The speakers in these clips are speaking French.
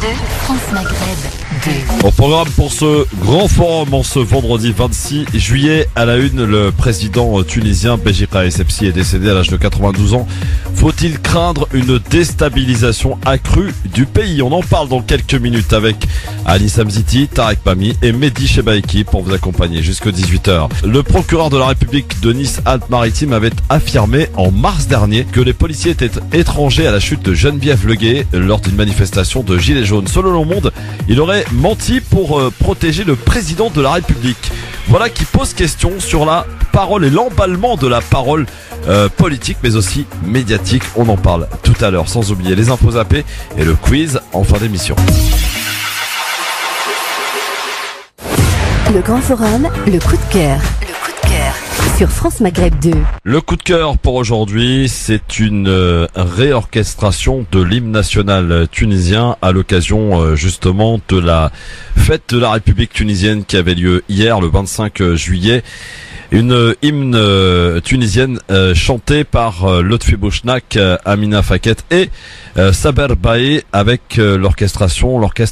France Maghreb 2. Au programme pour ce grand forum en ce vendredi 26 juillet à la une, le président tunisien Béjika Essebsi est décédé à l'âge de 92 ans. Faut-il craindre une déstabilisation accrue du pays? On en parle dans quelques minutes avec Anis Hamziti, Tarek Mami et Mehdi Chebaiki pour vous accompagner jusqu'à 18h. Le procureur de la République de Nice-Alpes-Maritimes avait affirmé en mars dernier que les policiers étaient étrangers à la chute de Geneviève Leguet lors d'une manifestation de Gilets jaunes. Selon Le Monde, il aurait menti pour protéger le président de la République. Voilà qui pose question sur la parole et l'emballement de la parole politique mais aussi médiatique. On en parle tout à l'heure, sans oublier les infos zappées et le quiz en fin d'émission. Le grand forum, le coup de cœur. Le coup de cœur sur France Maghreb 2. Le coup de cœur pour aujourd'hui, c'est une réorchestration de l'hymne national tunisien à l'occasion justement de la fête de la République tunisienne qui avait lieu hier, le 25 juillet. Une hymne tunisienne chantée par Lotfi Bouchnak, Amina Faket et Saber Baé avec l'orchestre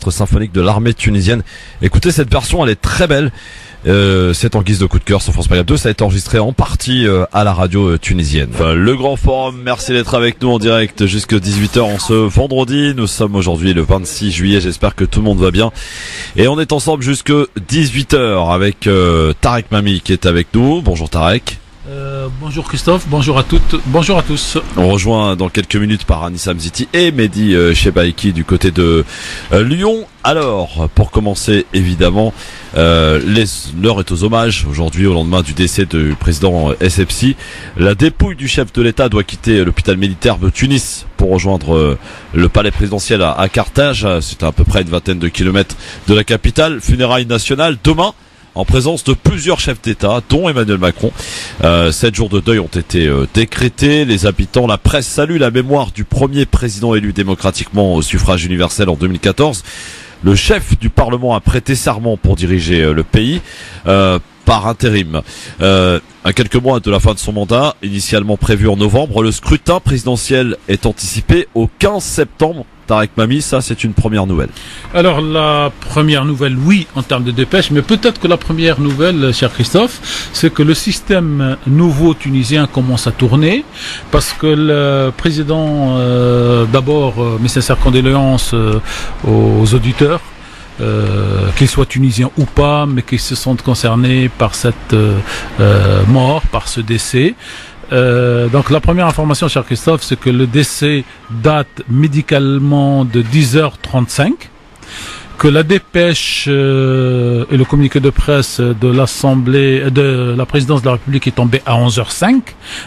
symphonique de l'armée tunisienne. Écoutez, cette version, elle est très belle. C'est en guise de coup de cœur sur France Maghreb 2. Ça a été enregistré en partie à la radio tunisienne. Enfin, le grand forum, merci d'être avec nous en direct jusqu'à 18h en ce vendredi. Nous sommes aujourd'hui le 26 juillet. J'espère que tout le monde va bien. Et on est ensemble jusqu'à 18h avec Tarek Mami qui est avec nous. Bonjour Tarek. Bonjour Christophe, bonjour à toutes, bonjour à tous. On rejoint dans quelques minutes par Anis Hamziti et Mehdi Chebaiki du côté de Lyon. Alors, pour commencer, évidemment, l'heure est aux hommages. Aujourd'hui, au lendemain du décès du président Essebsi, la dépouille du chef de l'État doit quitter l'hôpital militaire de Tunis pour rejoindre le palais présidentiel à Carthage. C'est à peu près une vingtaine de kilomètres de la capitale. Funérailles nationales demain, en présence de plusieurs chefs d'État, dont Emmanuel Macron. 7 jours de deuil ont été décrétés. Les habitants, la presse salue la mémoire du premier président élu démocratiquement au suffrage universel en 2014. Le chef du Parlement a prêté serment pour diriger le pays par intérim. À quelques mois de la fin de son mandat, initialement prévu en novembre, le scrutin présidentiel est anticipé au 15 septembre. Tarek Mami, ça c'est une première nouvelle. Alors la première nouvelle, oui, en termes de dépêche, mais peut-être que la première nouvelle, cher Christophe, c'est que le système nouveau tunisien commence à tourner, parce que le président, d'abord, mes sincères condoléances aux auditeurs, qu'ils soient tunisiens ou pas, mais qu'ils se sentent concernés par cette mort, par ce décès. Donc la première information, cher Christophe, c'est que le décès date médicalement de 10h35, que la dépêche et le communiqué de presse de l'Assemblée, de la présidence de la République est tombé à 11h05,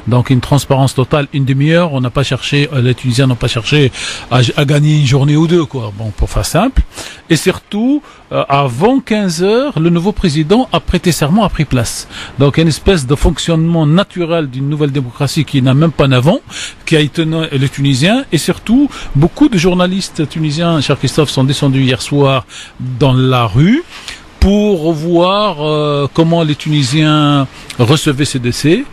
donc une transparence totale, une demi-heure. On n'a pas cherché, les Tunisiens n'ont pas cherché à gagner une journée ou deux, quoi. Bon, pour faire simple. Et surtout, avant 15h, le nouveau président a prêté serment, a pris place. Donc une espèce de fonctionnement naturel d'une nouvelle démocratie qui n'a même pas 9 ans, qui a étonné les Tunisiens. Et surtout, beaucoup de journalistes tunisiens, cher Christophe, sont descendus hier soir dans la rue pour voir comment les Tunisiens recevaient ces décès.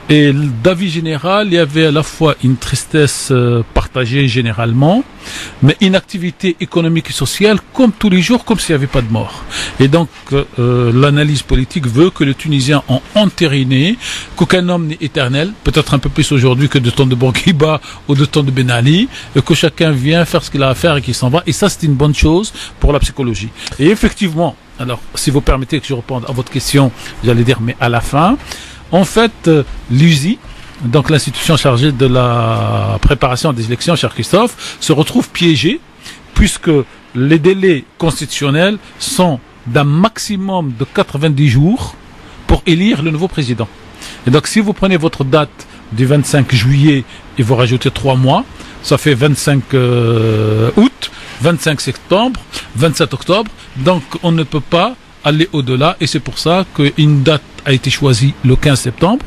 Et d'avis général, il y avait à la fois une tristesse partagée généralement, mais une activité économique et sociale comme tous les jours, comme s'il n'y avait pas de mort. Et donc, l'analyse politique veut que les Tunisiens ont entériné qu'aucun homme n'est éternel, peut-être un peu plus aujourd'hui que de temps de Bourguiba ou de temps de Ben Ali, et que chacun vient faire ce qu'il a à faire et qu'il s'en va. Et ça, c'est une bonne chose pour la psychologie. Et effectivement, alors, si vous permettez que je réponde à votre question, j'allais dire, mais à la fin, en fait, l'USI, donc l'institution chargée de la préparation des élections, cher Christophe, se retrouve piégée puisque les délais constitutionnels sont d'un maximum de 90 jours pour élire le nouveau président. Et donc si vous prenez votre date du 25 juillet et vous rajoutez 3 mois, ça fait 25 août, 25 septembre, 27 octobre, donc on ne peut pas aller au-delà, et c'est pour ça qu'une date a été choisie le 15 septembre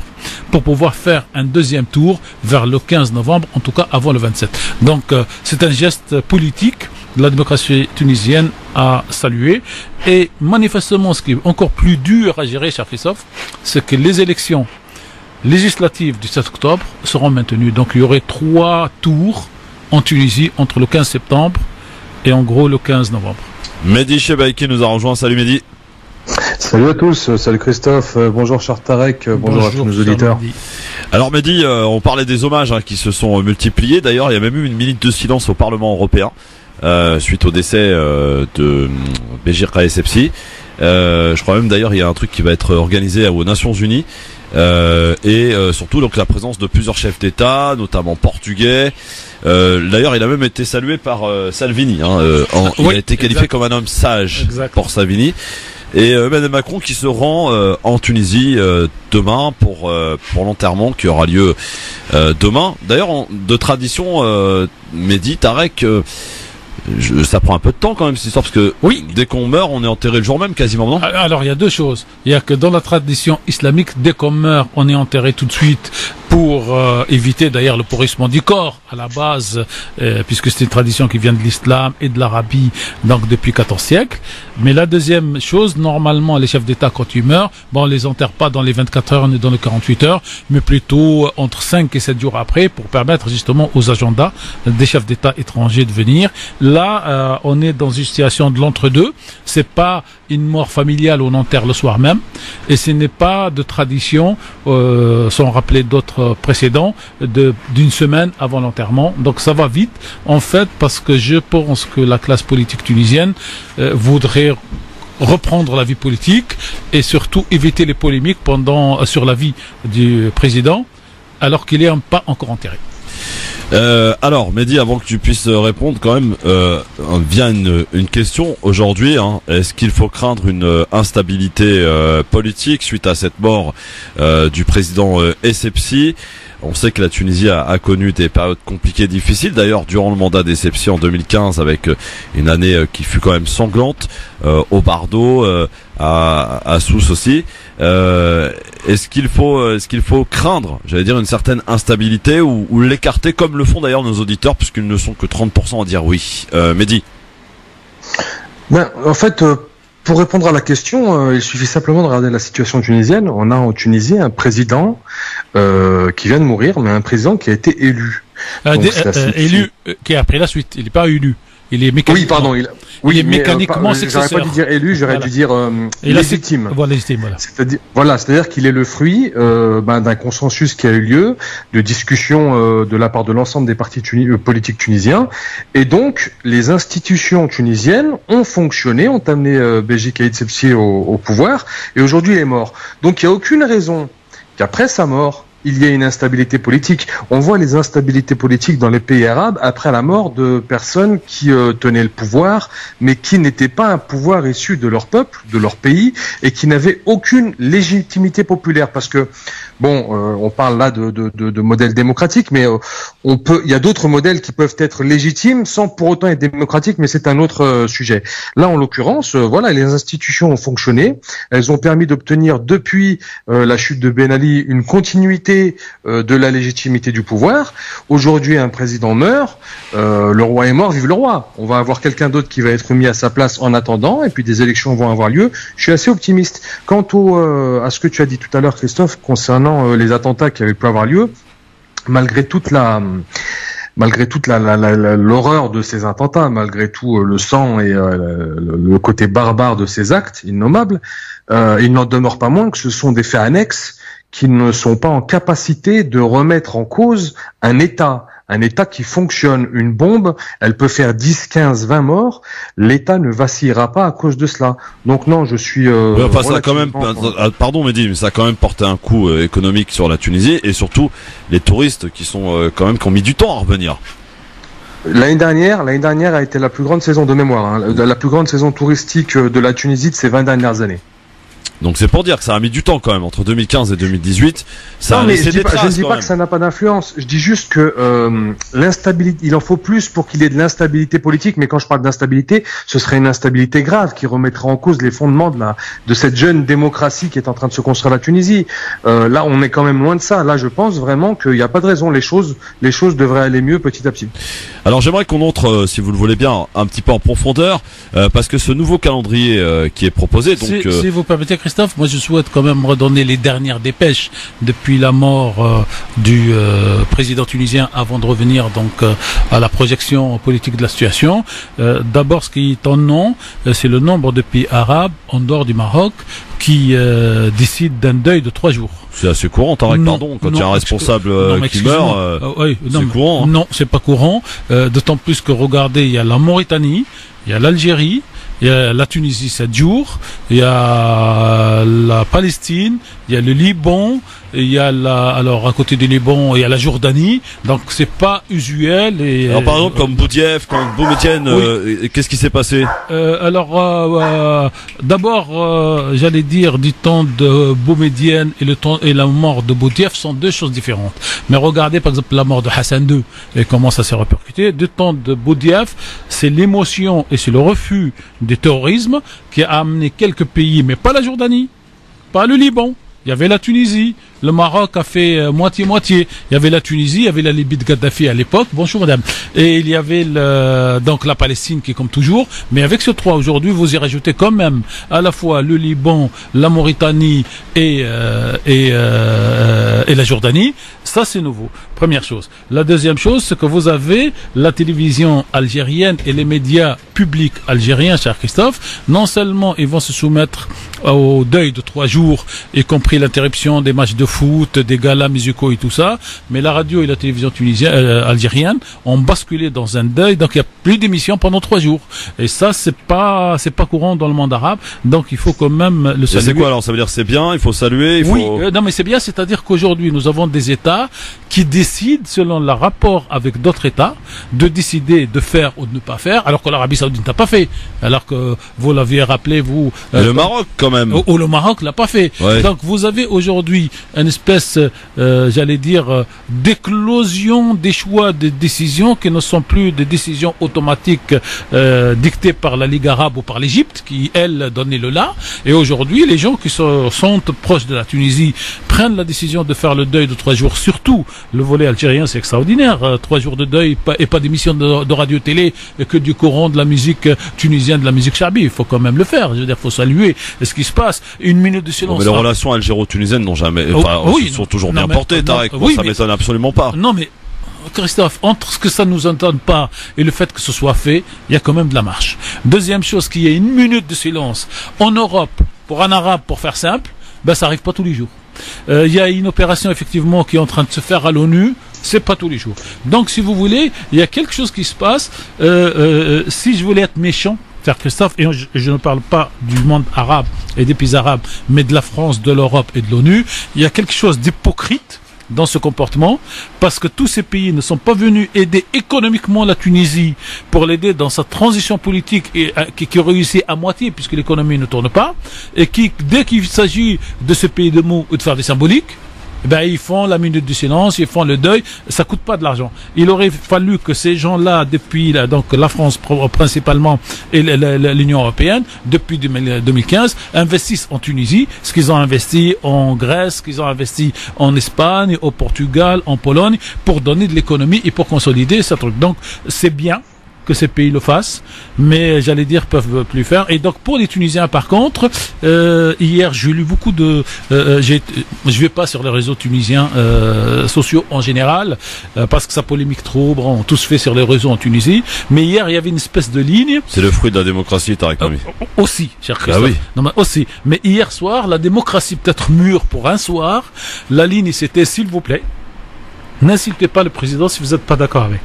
pour pouvoir faire un deuxième tour vers le 15 novembre, en tout cas avant le 27. Donc c'est un geste politique de la démocratie tunisienne à saluer, et manifestement ce qui est encore plus dur à gérer, cher Christophe, c'est que les élections législatives du 7 octobre seront maintenues. Donc il y aurait 3 tours en Tunisie entre le 15 septembre et en gros le 15 novembre. Mehdi Chebaïki nous a rejoint. Salut Mehdi. Salut à tous, salut Christophe, bonjour Charles Tarek, bonjour à tous nos auditeurs. Mehdi. Alors Mehdi, on parlait des hommages qui se sont multipliés. D'ailleurs, il y a même eu une minute de silence au Parlement européen suite au décès de Béjir Essebsi. Je crois même d'ailleurs il y a un truc qui va être organisé aux Nations Unies. Et surtout donc la présence de plusieurs chefs d'État, notamment portugais. D'ailleurs, il a même été salué par Salvini. Il a été qualifié comme un homme sage pour Salvini. Et Emmanuel Macron qui se rend en Tunisie demain pour l'enterrement qui aura lieu demain. D'ailleurs, de tradition, Mehdi, Tarek, ça prend un peu de temps quand même cette histoire, parce que dès qu'on meurt, on est enterré le jour même quasiment, non? Alors il y a deux choses. Il y a que dans la tradition islamique, dès qu'on meurt, on est enterré tout de suite pour éviter d'ailleurs le pourrissement du corps à la base, puisque c'est une tradition qui vient de l'islam et de l'Arabie, donc depuis 14 siècles. Mais la deuxième chose, normalement les chefs d'État quand ils meurent, on les enterre pas dans les 24 heures ni dans les 48 heures, mais plutôt entre 5 et 7 jours après, pour permettre justement aux agendas des chefs d'État étrangers de venir. Là, on est dans une situation de l'entre-deux. C'est pas une mort familiale où on enterre le soir même, et ce n'est pas de tradition, sans rappeler d'autres précédents, d'une semaine avant l'enterrement. Donc ça va vite, en fait, parce que je pense que la classe politique tunisienne voudrait reprendre la vie politique et surtout éviter les polémiques sur la vie du président, alors qu'il n'est pas encore enterré. Alors Mehdi, avant que tu puisses répondre quand même, vient une question aujourd'hui, est-ce qu'il faut craindre une instabilité politique suite à cette mort du président Essebsi? On sait que la Tunisie a connu des périodes compliquées, difficiles. D'ailleurs, durant le mandat d'Essebsi en 2015, avec une année qui fut quand même sanglante, au Bardo, à Sousse aussi. Est-ce qu'il faut craindre, j'allais dire, une certaine instabilité ou l'écarter, comme le font d'ailleurs nos auditeurs, puisqu'ils ne sont que 30% à dire oui. Mehdi. En fait, pour répondre à la question, il suffit simplement de regarder la situation tunisienne. On a en Tunisie un président qui vient de mourir, mais un président qui a été élu. Élu, qui a pris la suite. Il n'est pas élu. Il est mécaniquement. Oui, pardon. Il est mécaniquement successeur. J'aurais pas dû dire élu, j'aurais dû dire légitime. Légitime, voilà. C'est-à-dire qu'il est le fruit d'un consensus qui a eu lieu, de discussions de la part de l'ensemble des partis politiques tunisiens, et donc les institutions tunisiennes ont fonctionné, ont amené Béjir Essebsi au pouvoir, et aujourd'hui il est mort. Donc il n'y a aucune raison qu'après sa mort, il y a une instabilité politique. On voit les instabilités politiques dans les pays arabes après la mort de personnes qui tenaient le pouvoir, mais qui n'étaient pas un pouvoir issu de leur peuple, de leur pays, et qui n'avaient aucune légitimité populaire. Parce que, on parle là de modèles démocratiques, mais il y a d'autres modèles qui peuvent être légitimes sans pour autant être démocratiques, mais c'est un autre sujet. Là, en l'occurrence, les institutions ont fonctionné. Elles ont permis d'obtenir depuis la chute de Ben Ali une continuité de la légitimité du pouvoir. Aujourd'hui, un président meurt, le roi est mort, vive le roi. On va avoir quelqu'un d'autre qui va être mis à sa place en attendant, et puis des élections vont avoir lieu. Je suis assez optimiste. Quant à ce que tu as dit tout à l'heure, Christophe, concernant les attentats qui avaient pu avoir lieu, malgré toute l'horreur de ces attentats, malgré tout le sang et le côté barbare de ces actes innommables, il n'en demeure pas moins que ce sont des faits annexes qui ne sont pas en capacité de remettre en cause un État qui fonctionne. Une bombe, elle peut faire 10, 15, 20 morts, l'État ne vacillera pas à cause de cela. Donc non, je suis... ça a quand même, pardon Mehdi, mais ça a quand même porté un coup économique sur la Tunisie, et surtout les touristes qui sont qui ont mis du temps à revenir. L'année dernière a été la plus grande saison de mémoire, la plus grande saison touristique de la Tunisie de ces 20 dernières années. Donc c'est pour dire que ça a mis du temps quand même, entre 2015 et 2018. Ça non, mais je ne dis pas que ça n'a pas d'influence. Je dis juste que l'instabilité, il en faut plus pour qu'il y ait de l'instabilité politique. Mais quand je parle d'instabilité, ce serait une instabilité grave qui remettrait en cause les fondements de cette jeune démocratie qui est en train de se construire la Tunisie. Là, on est quand même loin de ça. Là, je pense vraiment qu'il n'y a pas de raison. Les choses devraient aller mieux petit à petit. Alors j'aimerais qu'on entre, si vous le voulez bien, un petit peu en profondeur, parce que ce nouveau calendrier qui est proposé, donc si vous permettez, Christophe, moi je souhaite quand même redonner les dernières dépêches depuis la mort du président tunisien, avant de revenir donc à la projection politique de la situation. D'abord, ce qui est en nom, c'est le nombre de pays arabes en dehors du Maroc qui décident d'un deuil de 3 jours. c'est assez courant, Tarek, pardon, quand il y a un responsable qui meurt, c'est courant. Hein. Non, c'est pas courant, d'autant plus que, regardez, il y a la Mauritanie, il y a l'Algérie, il y a la Tunisie 7 jours, il y a la Palestine, il y a le Liban, il y a alors à côté du Liban, il y a la Jordanie, donc c'est pas usuel. Et alors par exemple comme Boudiaf, quand Boumedienne, qu'est-ce qui s'est passé? D'abord, j'allais dire, du temps de Boumedienne et la mort de Boudiaf sont deux choses différentes. Mais regardez par exemple la mort de Hassan II et comment ça s'est répercuté. Du temps de Boudiaf, c'est l'émotion et c'est le refus du terrorisme qui a amené quelques pays, mais pas la Jordanie, pas le Liban. Il y avait la Tunisie, le Maroc a fait moitié-moitié. Il y avait la Tunisie, il y avait la Libye de Kadhafi à l'époque. Bonjour madame. Et il y avait donc la Palestine qui est comme toujours. Mais avec ce 3 aujourd'hui, vous y rajoutez quand même à la fois le Liban, la Mauritanie et la Jordanie. Ça c'est nouveau. Première chose. La deuxième chose, c'est que vous avez la télévision algérienne et les médias publics algériens, cher Christophe. Non seulement ils vont se soumettre au deuil de 3 jours, y compris l'interruption des matchs de foot, des galas musicaux et tout ça, mais la radio et la télévision tunisienne, algérienne ont basculé dans un deuil, donc il n'y a plus d'émissions pendant 3 jours. Et ça, c'est pas courant dans le monde arabe, donc il faut quand même le saluer. C'est quoi alors? Ça veut dire c'est bien, il faut saluer, Oui, non mais c'est bien, c'est-à-dire qu'aujourd'hui nous avons des États qui décident, selon le rapport avec d'autres États, de décider de faire ou de ne pas faire, alors que l'Arabie Saoudite n'a pas fait, alors que vous l'aviez rappelé, vous... le Maroc quand même. Ou le Maroc l'a pas fait. Ouais. Donc vous avez aujourd'hui une espèce, j'allais dire, d'éclosion des choix, des décisions qui ne sont plus des décisions automatiques dictées par la Ligue arabe ou par l'Égypte, qui, elle, donnait le là. Et aujourd'hui, les gens qui sont proches de la Tunisie prennent la décision de faire le deuil de 3 jours. Surtout, le volet algérien, c'est extraordinaire. 3 jours de deuil et pas d'émission de radio-télé, que du courant de la musique tunisienne, de la musique charbi. Il faut quand même le faire. Je veux dire, il faut saluer ce qui se passe. 1 minute de silence. Mais les relations algéro-tunisiennes n'ont jamais, sont toujours bien portées, Tarek. Ça m'étonne absolument pas. Non, mais Christophe, entre ce que ça nous entende pas et le fait que ce soit fait, il y a quand même de la marche. Deuxième chose, qu'il y ait 1 minute de silence en Europe pour un arabe, pour faire simple, ça arrive pas tous les jours. Il y a une opération effectivement qui est en train de se faire à l'ONU, c'est pas tous les jours. Donc si vous voulez, il y a quelque chose qui se passe. Si je voulais être méchant, cher Christophe, et je ne parle pas du monde arabe et des pays arabes, mais de la France, de l'Europe et de l'ONU, il y a quelque chose d'hypocrite dans ce comportement, parce que tous ces pays ne sont pas venus aider économiquement la Tunisie pour l'aider dans sa transition politique et qui réussit à moitié puisque l'économie ne tourne pas, et qui, dès qu'il s'agit de ce pays de mots ou de faire des symboliques, ils font la minute du silence, ils font le deuil, ça coûte pas de l'argent. Il aurait fallu que ces gens-là, depuis donc la France principalement et l'Union européenne, depuis 2015, investissent en Tunisie, ce qu'ils ont investi en Grèce, ce qu'ils ont investi en Espagne, au Portugal, en Pologne, pour donner de l'économie et pour consolider ce truc. Donc c'est bien que ces pays le fassent, mais j'allais dire peuvent plus faire. Et donc pour les Tunisiens par contre, hier j'ai lu beaucoup de, je vais pas sur les réseaux tunisiens sociaux en général parce que ça polémique trop, bon, tout se fait sur les réseaux en Tunisie. Mais hier il y avait une espèce de ligne. C'est le fruit de la démocratie, Tarek Mami. Aussi, cher Christophe. Oui. Non mais aussi. Mais hier soir, la démocratie peut-être mûre pour un soir. La ligne c'était s'il vous plaît, n'insultez pas le président si vous n'êtes pas d'accord avec.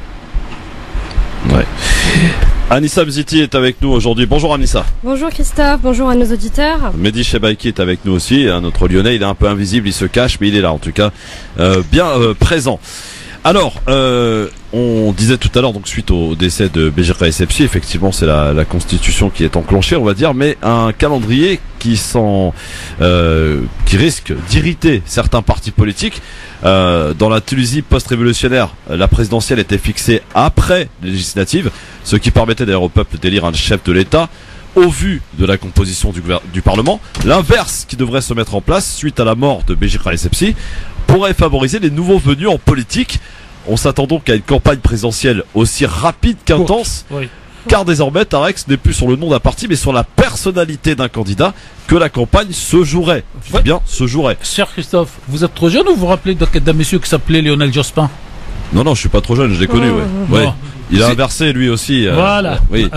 Ouais. Anissa Mziti est avec nous aujourd'hui. Bonjour Anissa. Bonjour Christophe, bonjour à nos auditeurs. Mehdi Chebaiki est avec nous aussi, notre Lyonnais, il est un peu invisible, il se cache, mais il est là en tout cas, bien présent. Alors, on disait tout à l'heure, donc suite au décès de Béjir Essebsi, effectivement c'est la constitution qui est enclenchée, on va dire, mais un calendrier qui risque d'irriter certains partis politiques. Dans la Tunisie post-révolutionnaire, la présidentielle était fixée après les législatives, ce qui permettait d'ailleurs au peuple d'élire un chef de l'État au vu de la composition du Parlement. L'inverse qui devrait se mettre en place suite à la mort de Béjir Essebsi pourrait favoriser les nouveaux venus en politique on s'attend donc à une campagne présidentielle aussi rapide qu'intense. Oui. Car désormais, Tarek, ce n'est plus sur le nom d'un parti, mais sur la personnalité d'un candidat que la campagne se jouerait. Je dis bien, se jouerait. Cher Christophe, vous êtes trop jeune ou vous vous rappelez d'un monsieur qui s'appelait Lionel Jospin? Non, je suis pas trop jeune, je l'ai connu, ouais. Ouais. Bon. Il a inversé lui aussi. Voilà. Oui.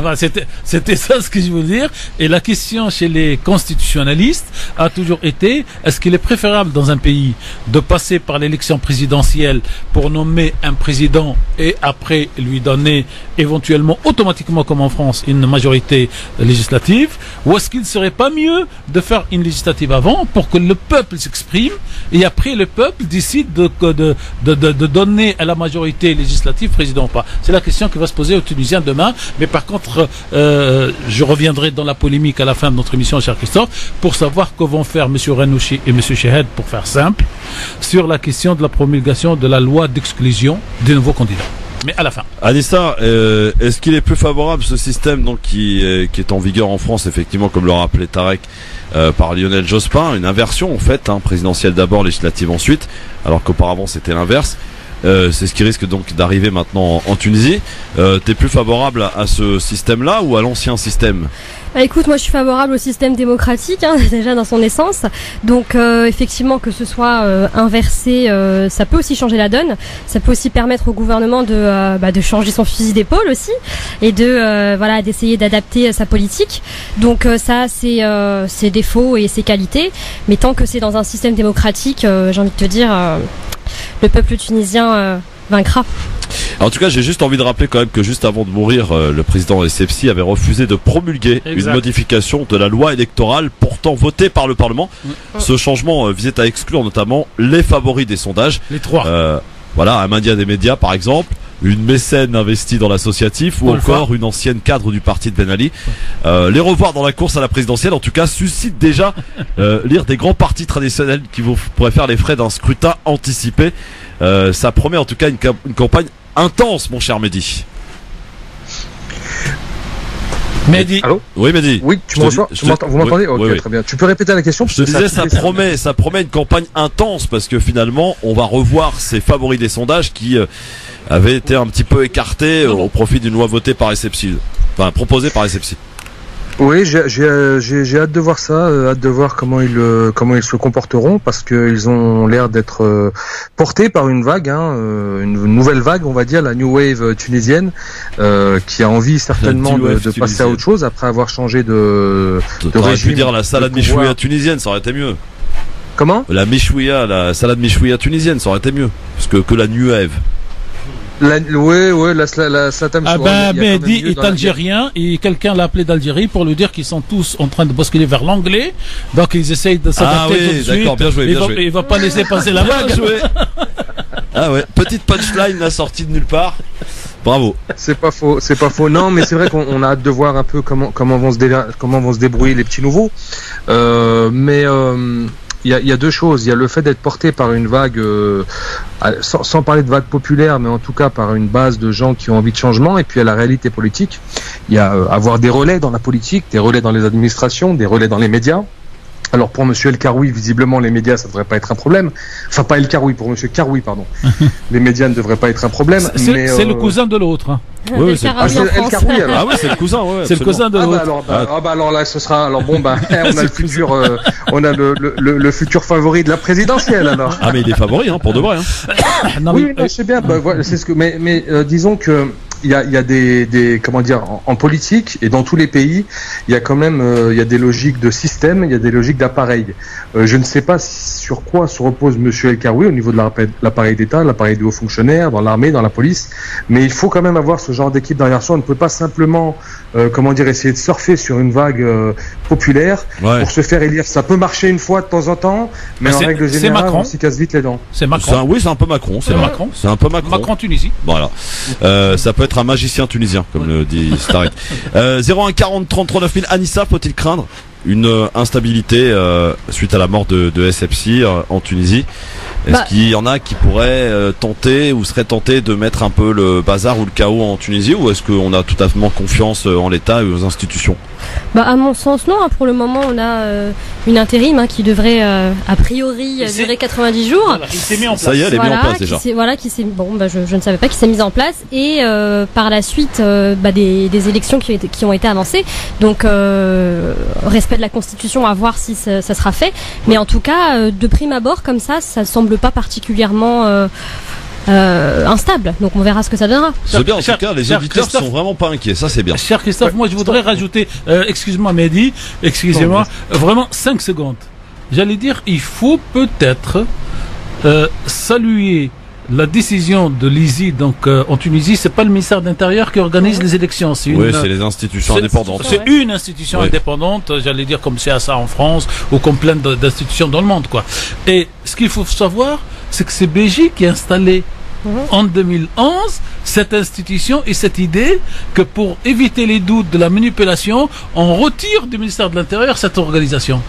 C'était ça ce que je voulais dire. Et la question chez les constitutionnalistes a toujours été, est-ce qu'il est préférable dans un pays de passer par l'élection présidentielle pour nommer un président et après lui donner éventuellement automatiquement comme en France une majorité législative, ou est-ce qu'il ne serait pas mieux de faire une législative avant pour que le peuple s'exprime et après le peuple décide de donner à la majorité législative président ou pas? C'est la question qui va se poser aux Tunisiens demain. Mais par contre, je reviendrai dans la polémique à la fin de notre émission, cher Christophe, pour savoir que vont faire M. Renouchi et M. Chehed, pour faire simple, sur la question de la promulgation de la loi d'exclusion des nouveaux candidats. Mais à la fin. Anissa, est-ce qu'il est plus favorable ce système donc qui est en vigueur en France, effectivement, comme le rappelait Tarek, par Lionel Jospin, une inversion en fait, présidentielle d'abord, législative ensuite, alors qu'auparavant c'était l'inverse. C'est ce qui risque donc d'arriver maintenant en Tunisie. T'es plus favorable à ce système-là ou à l'ancien système? Écoute, moi je suis favorable au système démocratique, déjà dans son essence. Donc effectivement que ce soit inversé, ça peut aussi changer la donne. Ça peut aussi permettre au gouvernement de changer son fusil d'épaule aussi et d'essayer d'adapter sa politique. Donc ça c'est ses défauts et ses qualités. Mais tant que c'est dans un système démocratique, j'ai envie de te dire, le peuple tunisien vaincra. En tout cas, j'ai juste envie de rappeler quand même que juste avant de mourir, le président Essebsi avait refusé de promulguer une modification de la loi électorale pourtant votée par le Parlement. Ce changement visait à exclure notamment les favoris des sondages. Les trois. Voilà, un Mandia des médias par exemple, une mécène investie dans l'associatif ou encore une ancienne cadre du parti de Ben Ali. Les revoir dans la course à la présidentielle, en tout cas, suscite déjà lire des grands partis traditionnels qui pourraient faire les frais d'un scrutin anticipé. Ça promet en tout cas une campagne intense, mon cher Mehdi. Mehdi. Allô? Oui, Mehdi. Oui, tu m'entends? Vous m'entendez? Ok, oui. très bien. Tu peux répéter la question? Je te disais, ça promet une campagne intense parce que finalement, on va revoir ces favoris des sondages qui avaient été un petit peu écartés au profit d'une loi votée par Essebsi, enfin proposée par Essebsi. Oui, j'ai hâte de voir ça, hâte de voir comment ils se comporteront, parce que ils ont l'air d'être portés par une vague, une nouvelle vague, on va dire, la New Wave tunisienne, qui a envie certainement de passer à autre chose après avoir changé de régime. Pu dire la salade michouïa tunisienne, ça aurait été mieux. Comment? La salade michouïa tunisienne, ça aurait été mieux, parce que la New Wave. La Satam. Ah ben, Mehdi est algérien et quelqu'un l'a appelé d'Algérie pour lui dire qu'ils sont tous en train de basculer vers l'anglais. Donc ils essayent de s'adapter tout de suite. D'accord, bien joué, bien joué. Il va pas laisser passer la vague. Ah ouais, petite punchline là, sortie de nulle part. Bravo. C'est pas faux. Non, mais c'est vrai qu'on a hâte de voir un peu comment vont se débrouiller les petits nouveaux. Il y a deux choses. Il y a le fait d'être porté par une vague, sans parler de vague populaire, mais en tout cas par une base de gens qui ont envie de changement. Et puis il y a la réalité politique. Il y a avoir des relais dans la politique, des relais dans les administrations, des relais dans les médias. Alors pour Monsieur El Karoui, visiblement les médias ça devrait pas être un problème. Enfin pas El Karoui, pour Monsieur Karoui pardon. Les médias ne devraient pas être un problème. C'est le cousin de l'autre. Oui, c'est El Karoui alors. Ah oui, c'est le cousin, ouais. C'est le cousin de l'autre. Alors là ce sera on a le futur le futur favori de la présidentielle alors. Ah mais il est favori pour de vrai. Oui, je sais bien, voilà, c'est ce que mais disons que il y a des comment dire en politique et dans tous les pays, il y a quand même il y a des logiques de système, il y a des logiques d'appareil. Je ne sais pas sur quoi se repose Monsieur El Karoui au niveau de l'appareil d'État, l'appareil des hauts fonctionnaires, dans l'armée, dans la police, mais il faut quand même avoir ce genre d'équipe derrière soi. On ne peut pas simplement essayer de surfer sur une vague populaire pour se faire élire. Ça peut marcher une fois de temps en temps, mais en règle générale, on s'y casse vite les dents. C'est Macron. Oui, c'est un peu Macron. C'est Macron. C'est un peu Macron. Macron Tunisie. Voilà. Ça peut être un magicien tunisien, comme le dit Starik. 01 40 33 9000. Anissa, faut-il craindre une instabilité suite à la mort de Essebsi en Tunisie? Est-ce qu'il y en a qui pourraient tenter ou seraient tentés de mettre un peu le bazar ou le chaos en Tunisie, ou est-ce qu'on a tout à fait confiance en l'État et aux institutions? À mon sens, non. Pour le moment, on a une intérim qui devrait, a priori, durer 90 jours. Voilà, il s'est mis en place. Ça y est, elle est mise en place déjà. Je ne savais pas qu'il s'est mis en place. Et par la suite, des élections qui ont été avancées. Donc, respect de la Constitution, à voir si ça sera fait. Mais en tout cas, de prime abord, comme ça semble pas particulièrement instable. Donc on verra ce que ça donnera. C'est bien, en tout cas, les auditeurs sont vraiment pas inquiets. Ça, c'est bien. Cher Christophe, moi je voudrais rajouter, excuse-moi Mehdi, vraiment 5 secondes. J'allais dire, il faut peut-être saluer la décision de l'ISI, donc en Tunisie, c'est pas le ministère de l'Intérieur qui organise les élections. C'est les institutions indépendantes. C'est une institution indépendante, j'allais dire comme CSA en France ou comme plein d'institutions dans le monde, quoi. Et ce qu'il faut savoir, c'est que c'est BJ qui a installé en 2011 cette institution et cette idée que pour éviter les doutes de la manipulation, on retire du ministère de l'Intérieur cette organisation.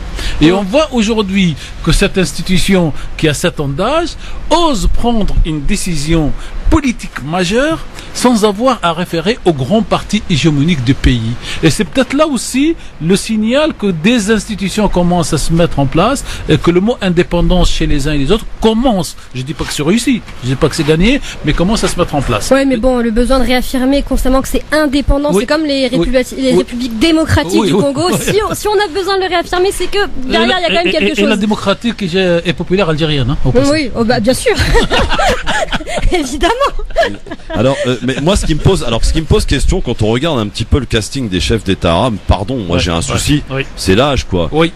Et on voit aujourd'hui que cette institution qui a 7 ans d'âge ose prendre une décision politique majeure sans avoir à référer aux grands partis hégémoniques du pays. Et c'est peut-être là aussi le signal que des institutions commencent à se mettre en place et que le mot indépendance chez les uns et les autres commence, je dis pas que c'est réussi, je dis pas que c'est gagné, mais commence à se mettre en place. Oui, mais bon, le besoin de réaffirmer constamment que c'est indépendant, c'est comme les républiques démocratiques du Congo. Si on a besoin de le réaffirmer, c'est que derrière il y a quand même quelque chose. Et la démocratique est populaire algérienne, hein, oui, bien sûr. Évidemment. Alors, mais moi, ce qui me pose question quand on regarde un petit peu le casting des chefs d'État arabes, pardon, moi j'ai un souci, c'est l'âge, quoi. Oui.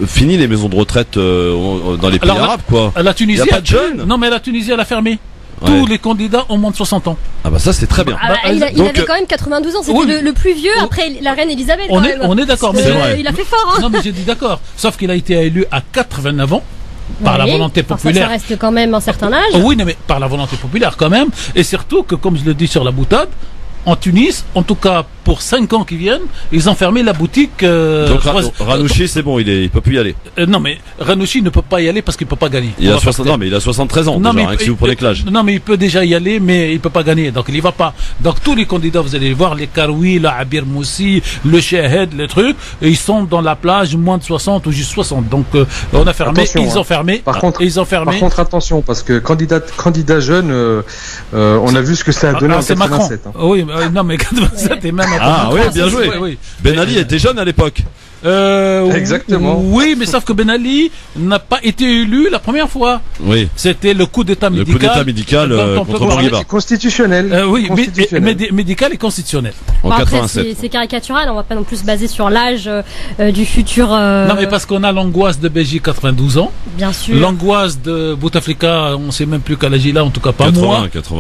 Fini les maisons de retraite dans les pays arabes, quoi. La Tunisie, il y a pas de jeunes. Non, mais la Tunisie, elle a fermé. Tous les candidats ont moins de 60 ans. Ah bah ça c'est très bien. Il avait quand même 92 ans, c'était le plus vieux après la reine Elisabeth. On est d'accord, mais il a fait fort. Non mais j'ai dit d'accord. Sauf qu'il a été élu à 89 ans. Par la volonté populaire. Ça reste quand même un certain âge. Oui, mais par la volonté populaire quand même. Et surtout que, comme je le dis sur la boutade, en Tunis, en tout cas pour 5 ans qui viennent, ils ont fermé la boutique. Donc Ranouchi, c'est bon, il peut plus y aller. Non, mais Ranouchi ne peut pas y aller parce qu'il peut pas gagner. Il a 73 ans déjà, si vous prenez que l'âge. Non, mais il peut déjà y aller, mais il peut pas gagner, donc il y va pas. Donc tous les candidats, vous allez les voir, les Karoui, le Abir Moussi, le Shahed, les trucs, et ils sont dans la plage moins de 60 ou juste 60. Donc on a fermé, ils ont fermé. Par contre, attention, parce que candidat jeune, on a vu ce que ça a donné en 87. Oui, non, mais 87 et même. Ah oui, bien joué. Oui. Ben Ali était jeune à l'époque. Exactement. Oui, mais sauf que Ben Ali n'a pas été élu la première fois. Oui. C'était le coup d'état médical. Le coup d'état médical contre Bourguiba. Constitutionnel. Oui, médical et constitutionnel. En 87. C'est caricatural, on va pas non plus se baser sur l'âge du futur. Non, mais parce qu'on a l'angoisse de BJ 92 ans. Bien sûr. L'angoisse de Bouteflika, on sait même plus quel âge il a, en tout cas pas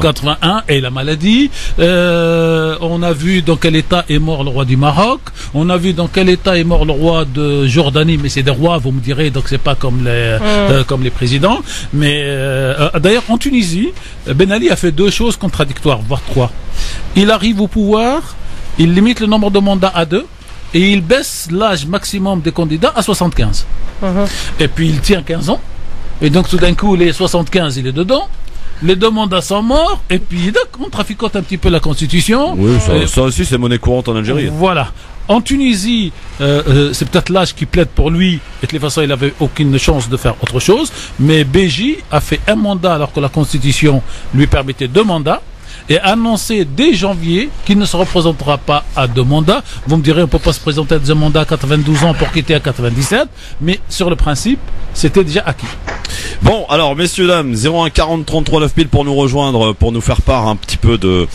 81, et la maladie. On a vu dans quel état est mort le roi du Maroc. On a vu dans quel état est mort le roi de Jordanie, mais c'est des rois, vous me direz, donc c'est pas comme les présidents. Mais d'ailleurs, en Tunisie, Ben Ali a fait 2 choses contradictoires, voire 3. Il arrive au pouvoir, il limite le nombre de mandats à 2, et il baisse l'âge maximum des candidats à 75. Et puis il tient 15 ans, et donc tout d'un coup, les 75, il est dedans. Les 2 mandats sont morts, et puis on traficote un petit peu la Constitution. Oui, ça aussi c'est monnaie courante en Algérie. Voilà. En Tunisie, c'est peut-être l'âge qui plaide pour lui, et de toute façon il n'avait aucune chance de faire autre chose, mais BJ a fait 1 mandat alors que la Constitution lui permettait 2 mandats, et annoncé dès janvier qu'il ne se représentera pas à 2 mandats. Vous me direz, on ne peut pas se présenter à 2 mandats à 92 ans pour quitter à 97, mais sur le principe, c'était déjà acquis. Bon, alors messieurs, dames, 01 40 33 9000 pour nous rejoindre, pour nous faire part un petit peu de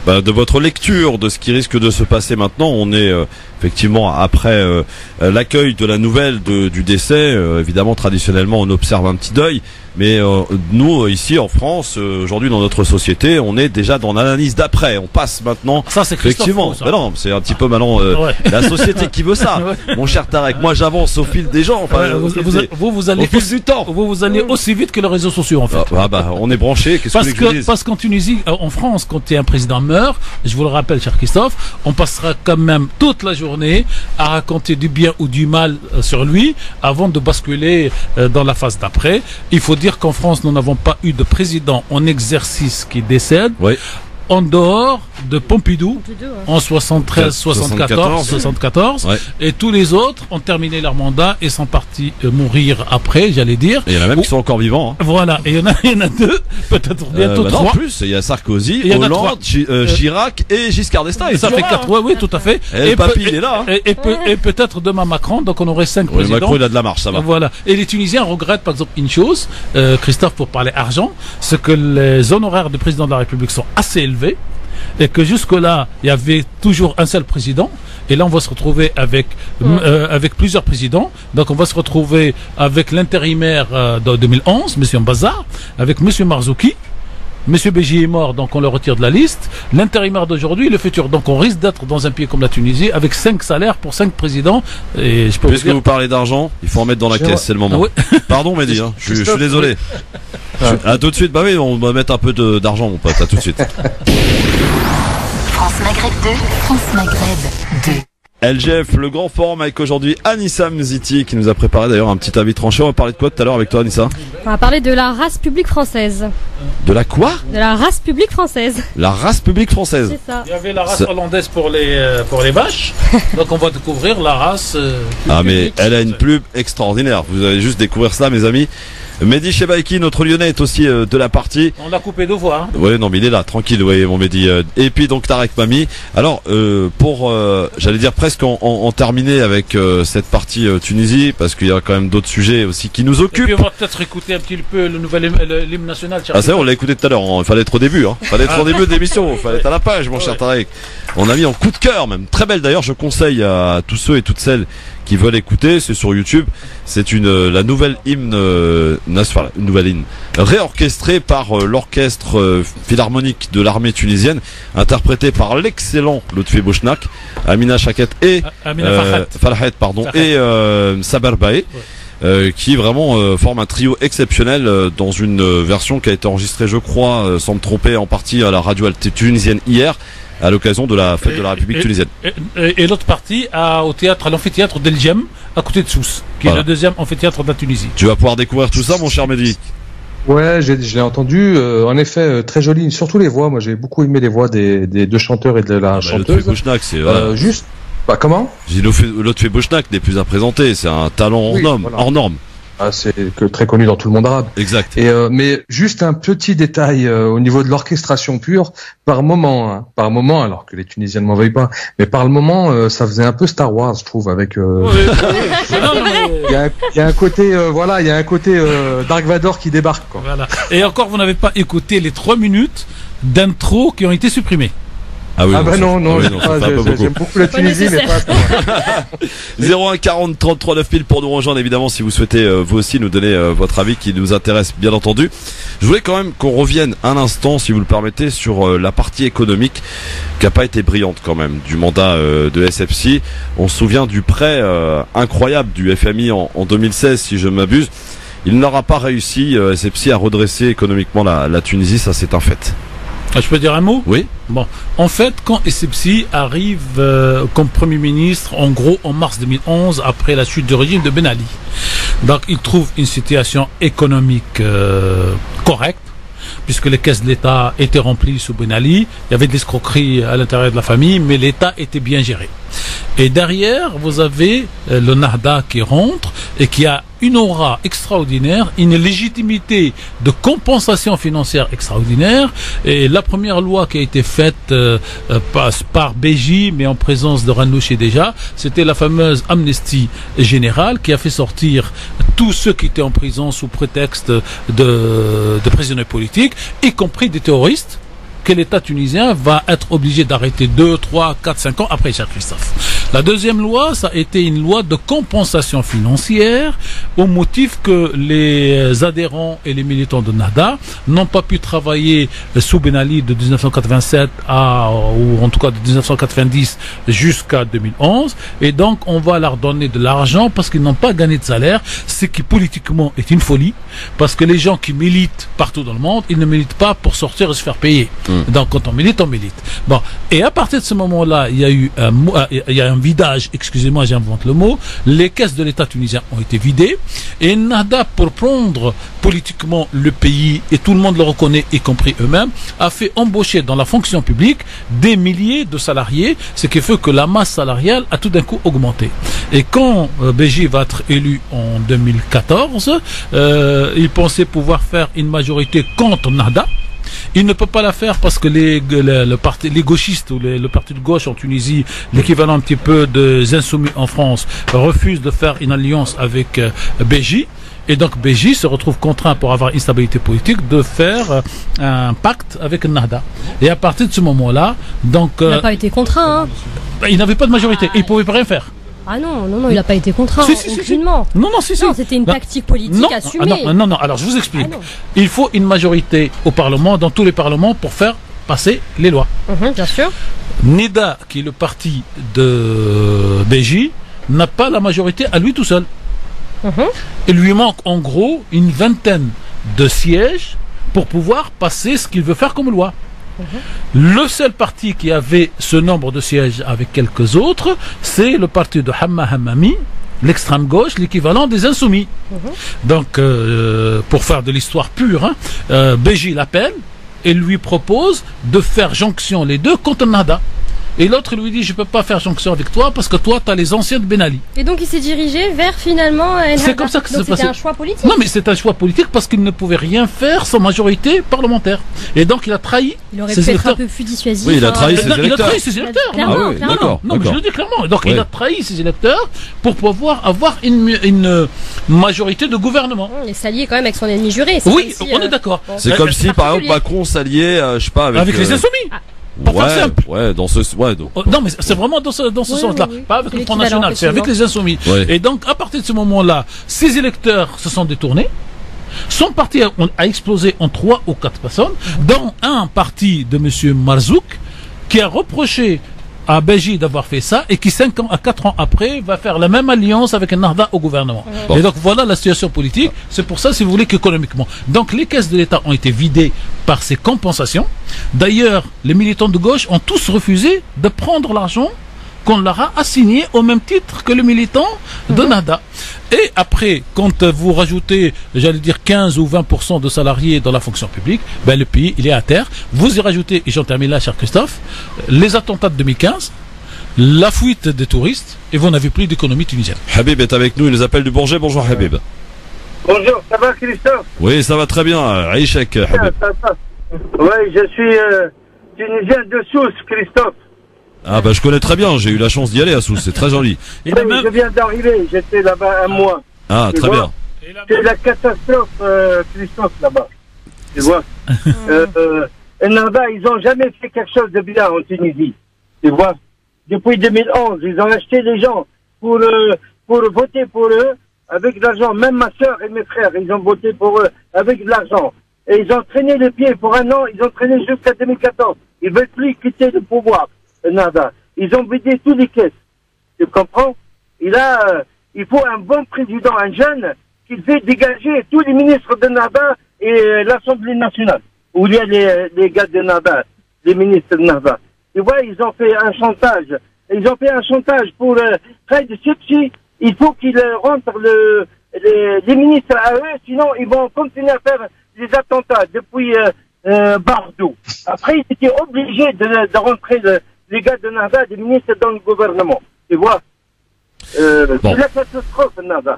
votre lecture de ce qui risque de se passer maintenant. On est effectivement après l'accueil de la nouvelle du décès. Évidemment, traditionnellement, on observe un petit deuil. Mais nous, ici en France, aujourd'hui dans notre société, on est déjà dans l'analyse d'après. On passe maintenant. Ça, c'est effectivement. Ça. Mais non, c'est un petit peu maintenant la société qui veut ça. Mon cher Tarek, moi j'avance au fil des gens. Enfin, vous allez au fil du temps. Vous allez aussi vite que les réseaux sociaux en fait. On est branché. Parce qu'en Tunisie, en France, quand un président meurt, je vous le rappelle, cher Christophe, on passera quand même toute la journée journée à raconter du bien ou du mal sur lui avant de basculer dans la phase d'après. Il faut dire qu'en France, nous n'avons pas eu de président en exercice qui décède. Oui. En dehors de Pompidou, en 73, 74, Ouais. et tous les autres ont terminé leur mandat et sont partis mourir après, j'allais dire. Et il y en a même qui sont encore vivants. Hein. Voilà, et il y en a deux, peut-être bientôt Non, trois. en plus, il y a Sarkozy, Il y en a Hollande, Chirac et Giscard d'Estaing. Et ça fait 4, oui, tout à fait. Et le papy, il est là. Hein. Et peut-être demain Macron, donc on aurait 5 Oui, présidents. Macron, il a de la marche, ça va. Voilà. Et les Tunisiens regrettent par exemple une chose, Christophe, pour parler argent, c'est que les honoraires du président de la République sont assez élevés. Et que jusque-là, il y avait toujours un seul président. Et là, on va se retrouver avec plusieurs présidents. Donc, on va se retrouver avec l'intérimaire de 2011, M. Mbazar, avec M. Marzouki. M. Béji est mort, donc on le retire de la liste. L'intérimaire d'aujourd'hui, le futur. Donc, on risque d'être dans un pays comme la Tunisie avec 5 salaires pour 5 présidents. Et je peux Puisque vous parlez d'argent, il faut en mettre dans la caisse, c'est le moment. Ah oui. Pardon, Mehdi, hein, je suis désolé. À tout de suite. Bah oui, on va mettre un peu d'argent, mon pote. À tout de suite. France Maghreb 2, France Maghreb 2. LGF, le grand forum avec aujourd'hui Anissa Mziti qui nous a préparé d'ailleurs un petit avis tranché. On va parler de quoi tout à l'heure avec toi, Anissa? On va parler de la race publique française. De la quoi? De la race publique française. La race publique française. C'est ça. Il y avait la race hollandaise pour les vaches. Donc, on va découvrir la race. Ah, mais elle a une pub extraordinaire. Vous allez juste découvrir ça, mes amis. Mehdi Chebaiki, notre Lyonnais, est aussi de la partie. On l'a coupé 2 fois. Hein. Oui, non, mais il est là, tranquille, oui, mon Mehdi. Et puis donc Tarek Mami. Alors, j'allais dire presque en terminer avec cette partie Tunisie, parce qu'il y a quand même d'autres sujets aussi qui nous Et occupent. puis on va peut-être écouter un petit peu le nouvel l'hymne national. Ah, c'est vrai, on l'a écouté tout à l'heure. Il fallait être au début, hein. Il fallait être au début de l'émission. Il fallait être à la page, mon cher Tarek. On a mis en coup de cœur, même. Très belle d'ailleurs, je conseille à tous ceux et toutes celles qui veulent écouter, c'est sur YouTube. C'est la nouvelle hymne nationale, une nouvelle hymne réorchestrée par l'orchestre philharmonique de l'armée tunisienne, interprétée par l'excellent Lotfi Bouchnak, Amina Chaket et Farhat, pardon, et Saber Baé. Qui vraiment forme un trio exceptionnel dans une version qui a été enregistrée, je crois, sans me tromper, en partie à la radio tunisienne hier, à l'occasion de la fête de la République tunisienne. Et l'autre partie à l'amphithéâtre d'El Djem, à côté de Sousse, qui est le deuxième amphithéâtre de la Tunisie. Tu vas pouvoir découvrir tout ça, mon cher Mehdi. Ouais, je l'ai entendu. En effet, très joli. Surtout les voix. Moi, j'ai beaucoup aimé les voix des deux chanteurs et de la chanteuse. C'est juste. Bah comment? Lotfi Bouchnak n'est plus à présenter. C'est un talent hors norme. Ah, c'est très connu dans tout le monde arabe. Exact. Et mais juste un petit détail au niveau de l'orchestration pure, par moment, alors que les Tunisiens ne m'en veuillent pas, mais par le moment, ça faisait un peu Star Wars, je trouve, avec. Il y a un côté, il y a un côté Dark Vador qui débarque, quoi. Voilà. Et encore, vous n'avez pas écouté les 3 minutes d'intro qui ont été supprimées. Ah oui, non, j'aime beaucoup la Tunisie, mais pas ça. 01 40 33 9 000 pour nous rejoindre, évidemment, si vous souhaitez vous aussi nous donner votre avis qui nous intéresse, bien entendu. Je voulais quand même qu'on revienne un instant, si vous le permettez, sur la partie économique qui n'a pas été brillante quand même du mandat de SFC. On se souvient du prêt incroyable du FMI en 2016, si je ne m'abuse. Il n'aura pas réussi, SFC, à redresser économiquement la Tunisie, ça c'est un fait. Je peux dire un mot? Oui. Bon, en fait, quand Essebsi arrive comme Premier ministre, en gros, en mars 2011, après la chute du régime de Ben Ali, donc il trouve une situation économique correcte, puisque les caisses de l'État étaient remplies sous Ben Ali, il y avait de l'escroquerie à l'intérieur de la famille, mais l'État était bien géré. Et derrière, vous avez le Nahda qui rentre et qui a une aura extraordinaire, une légitimité de compensation financière extraordinaire. Et la première loi qui a été faite par Béji, mais en présence de Ranouchi déjà, c'était la fameuse amnistie générale qui a fait sortir tous ceux qui étaient en prison sous prétexte de prisonniers politiques, y compris des terroristes, que l'État tunisien va être obligé d'arrêter 2, 3, 4, 5 ans après, cher Christophe. La deuxième loi, ça a été une loi de compensation financière au motif que les adhérents et les militants de Nahda n'ont pas pu travailler sous Ben Ali de 1987 ou en tout cas de 1990 jusqu'à 2011, et donc on va leur donner de l'argent parce qu'ils n'ont pas gagné de salaire, ce qui politiquement est une folie, parce que les gens qui militent partout dans le monde, ils ne militent pas pour sortir et se faire payer. Donc quand on milite, on milite. Bon, et à partir de ce moment-là, il y a eu un vidage, excusez-moi, j'invente le mot, les caisses de l'État tunisien ont été vidées, et Nahda, pour prendre politiquement le pays, et tout le monde le reconnaît, y compris eux-mêmes, a fait embaucher dans la fonction publique des milliers de salariés, ce qui fait que la masse salariale a tout d'un coup augmenté. Et quand Béji va être élu en 2014, il pensait pouvoir faire une majorité contre Nahda. Il ne peut pas la faire parce que les gauchistes ou le parti de gauche en Tunisie, l'équivalent un petit peu des insoumis en France, refusent de faire une alliance avec Béji. Et donc Béji se retrouve contraint, pour avoir une stabilité politique, de faire un pacte avec Nahda. Et à partir de ce moment-là, donc... Il n'a pas été contraint. Hein. Il n'avait pas de majorité, il ne pouvait pas rien faire. Ah non, il n'a pas été contraint, aucunement. Non, c'était une tactique politique assumée. Non, alors je vous explique. Il faut une majorité au Parlement, dans tous les parlements, pour faire passer les lois. Bien sûr. Nida, qui est le parti de Béji, n'a pas la majorité à lui tout seul. Il lui manque en gros une vingtaine de sièges pour pouvoir passer ce qu'il veut faire comme loi. Le seul parti qui avait ce nombre de sièges avec quelques autres, c'est le parti de Hamma Hammami, l'extrême gauche, l'équivalent des insoumis. Donc, pour faire de l'histoire pure, Béji l'appelle et lui propose de faire jonction les deux contre Nahda. Et l'autre lui dit, je ne peux pas faire jonction avec toi parce que toi, tu as les anciens de Ben Ali. Et donc il s'est dirigé vers finalement... C'est comme ça que ça s'est passé. C'était un choix politique. Non, mais c'est un choix politique parce qu'il ne pouvait rien faire sans majorité parlementaire. Et donc il a trahi. Il aurait pu être un peu plus dissuasif. Oui, il a trahi ses électeurs. Il a trahi ses électeurs. Clairement, clairement. Non, mais je le dis clairement. Donc il a trahi ses électeurs pour pouvoir avoir une majorité de gouvernement. Et s'allier quand même avec son ennemi juré. Oui, on est d'accord. C'est comme si, par exemple, Macron s'alliait, je sais pas, avec les insoumis. Dans ce, non, mais c'est vraiment dans ce sens-là. Pas avec le Front National, c'est avec les insoumis. Et donc, à partir de ce moment-là, ces électeurs se sont détournés. Son parti a explosé en 3 ou 4 personnes, dont un parti de M. Marzouk, qui a reproché à Béji d'avoir fait ça et qui 4 ans après va faire la même alliance avec Nahda au gouvernement. Et donc voilà la situation politique. C'est pour ça, si vous voulez, qu'économiquement. Donc les caisses de l'État ont été vidées par ces compensations. D'ailleurs, les militants de gauche ont tous refusé de prendre l'argent qu'on leur a assigné au même titre que le militant de Nahda. Et après, quand vous rajoutez, j'allais dire 15 ou 20% de salariés dans la fonction publique, ben le pays, il est à terre. Vous y rajoutez, et j'en termine là, cher Christophe, les attentats de 2015, la fuite des touristes, et vous n'avez plus d'économie tunisienne. Habib est avec nous, il nous appelle du Bourget. Bonjour Habib. Bonjour, ça va Christophe? Oui, ça va très bien. Aïchek, Habib. Oui, je suis tunisien de Sousse, Christophe. Ah bah je connais très bien, j'ai eu la chance d'y aller à Sousse, c'est très joli. Oui, je viens d'arriver, j'étais là-bas un mois. Ah, très bien. C'est la catastrophe, Christophe, là-bas. Tu vois Nahda, ils n'ont jamais fait quelque chose de bien en Tunisie. Tu vois. Depuis 2011, ils ont acheté des gens pour voter pour eux avec de l'argent. Même ma soeur et mes frères, ils ont voté pour eux avec de l'argent. Et ils ont traîné les pieds pour un an, ils ont traîné jusqu'à 2014. Ils ne veulent plus quitter le pouvoir. Nahda. Ils ont vidé tous les caisses. Tu comprends? Il faut un bon président, un jeune, qui fait dégager tous les ministres de Nahda et l'Assemblée nationale. Où il y a les gars de Nahda, les ministres de Nahda. Tu vois, ils ont fait un chantage. Ils ont fait un chantage pour Khaïd Sibsi. Il faut qu'ils rentrent les ministres à eux, sinon ils vont continuer à faire des attentats depuis Bardo. Après, ils étaient obligés de rentrer les gars de Nahda, des ministres dans le gouvernement. Tu vois C'est la catastrophe, Nahda.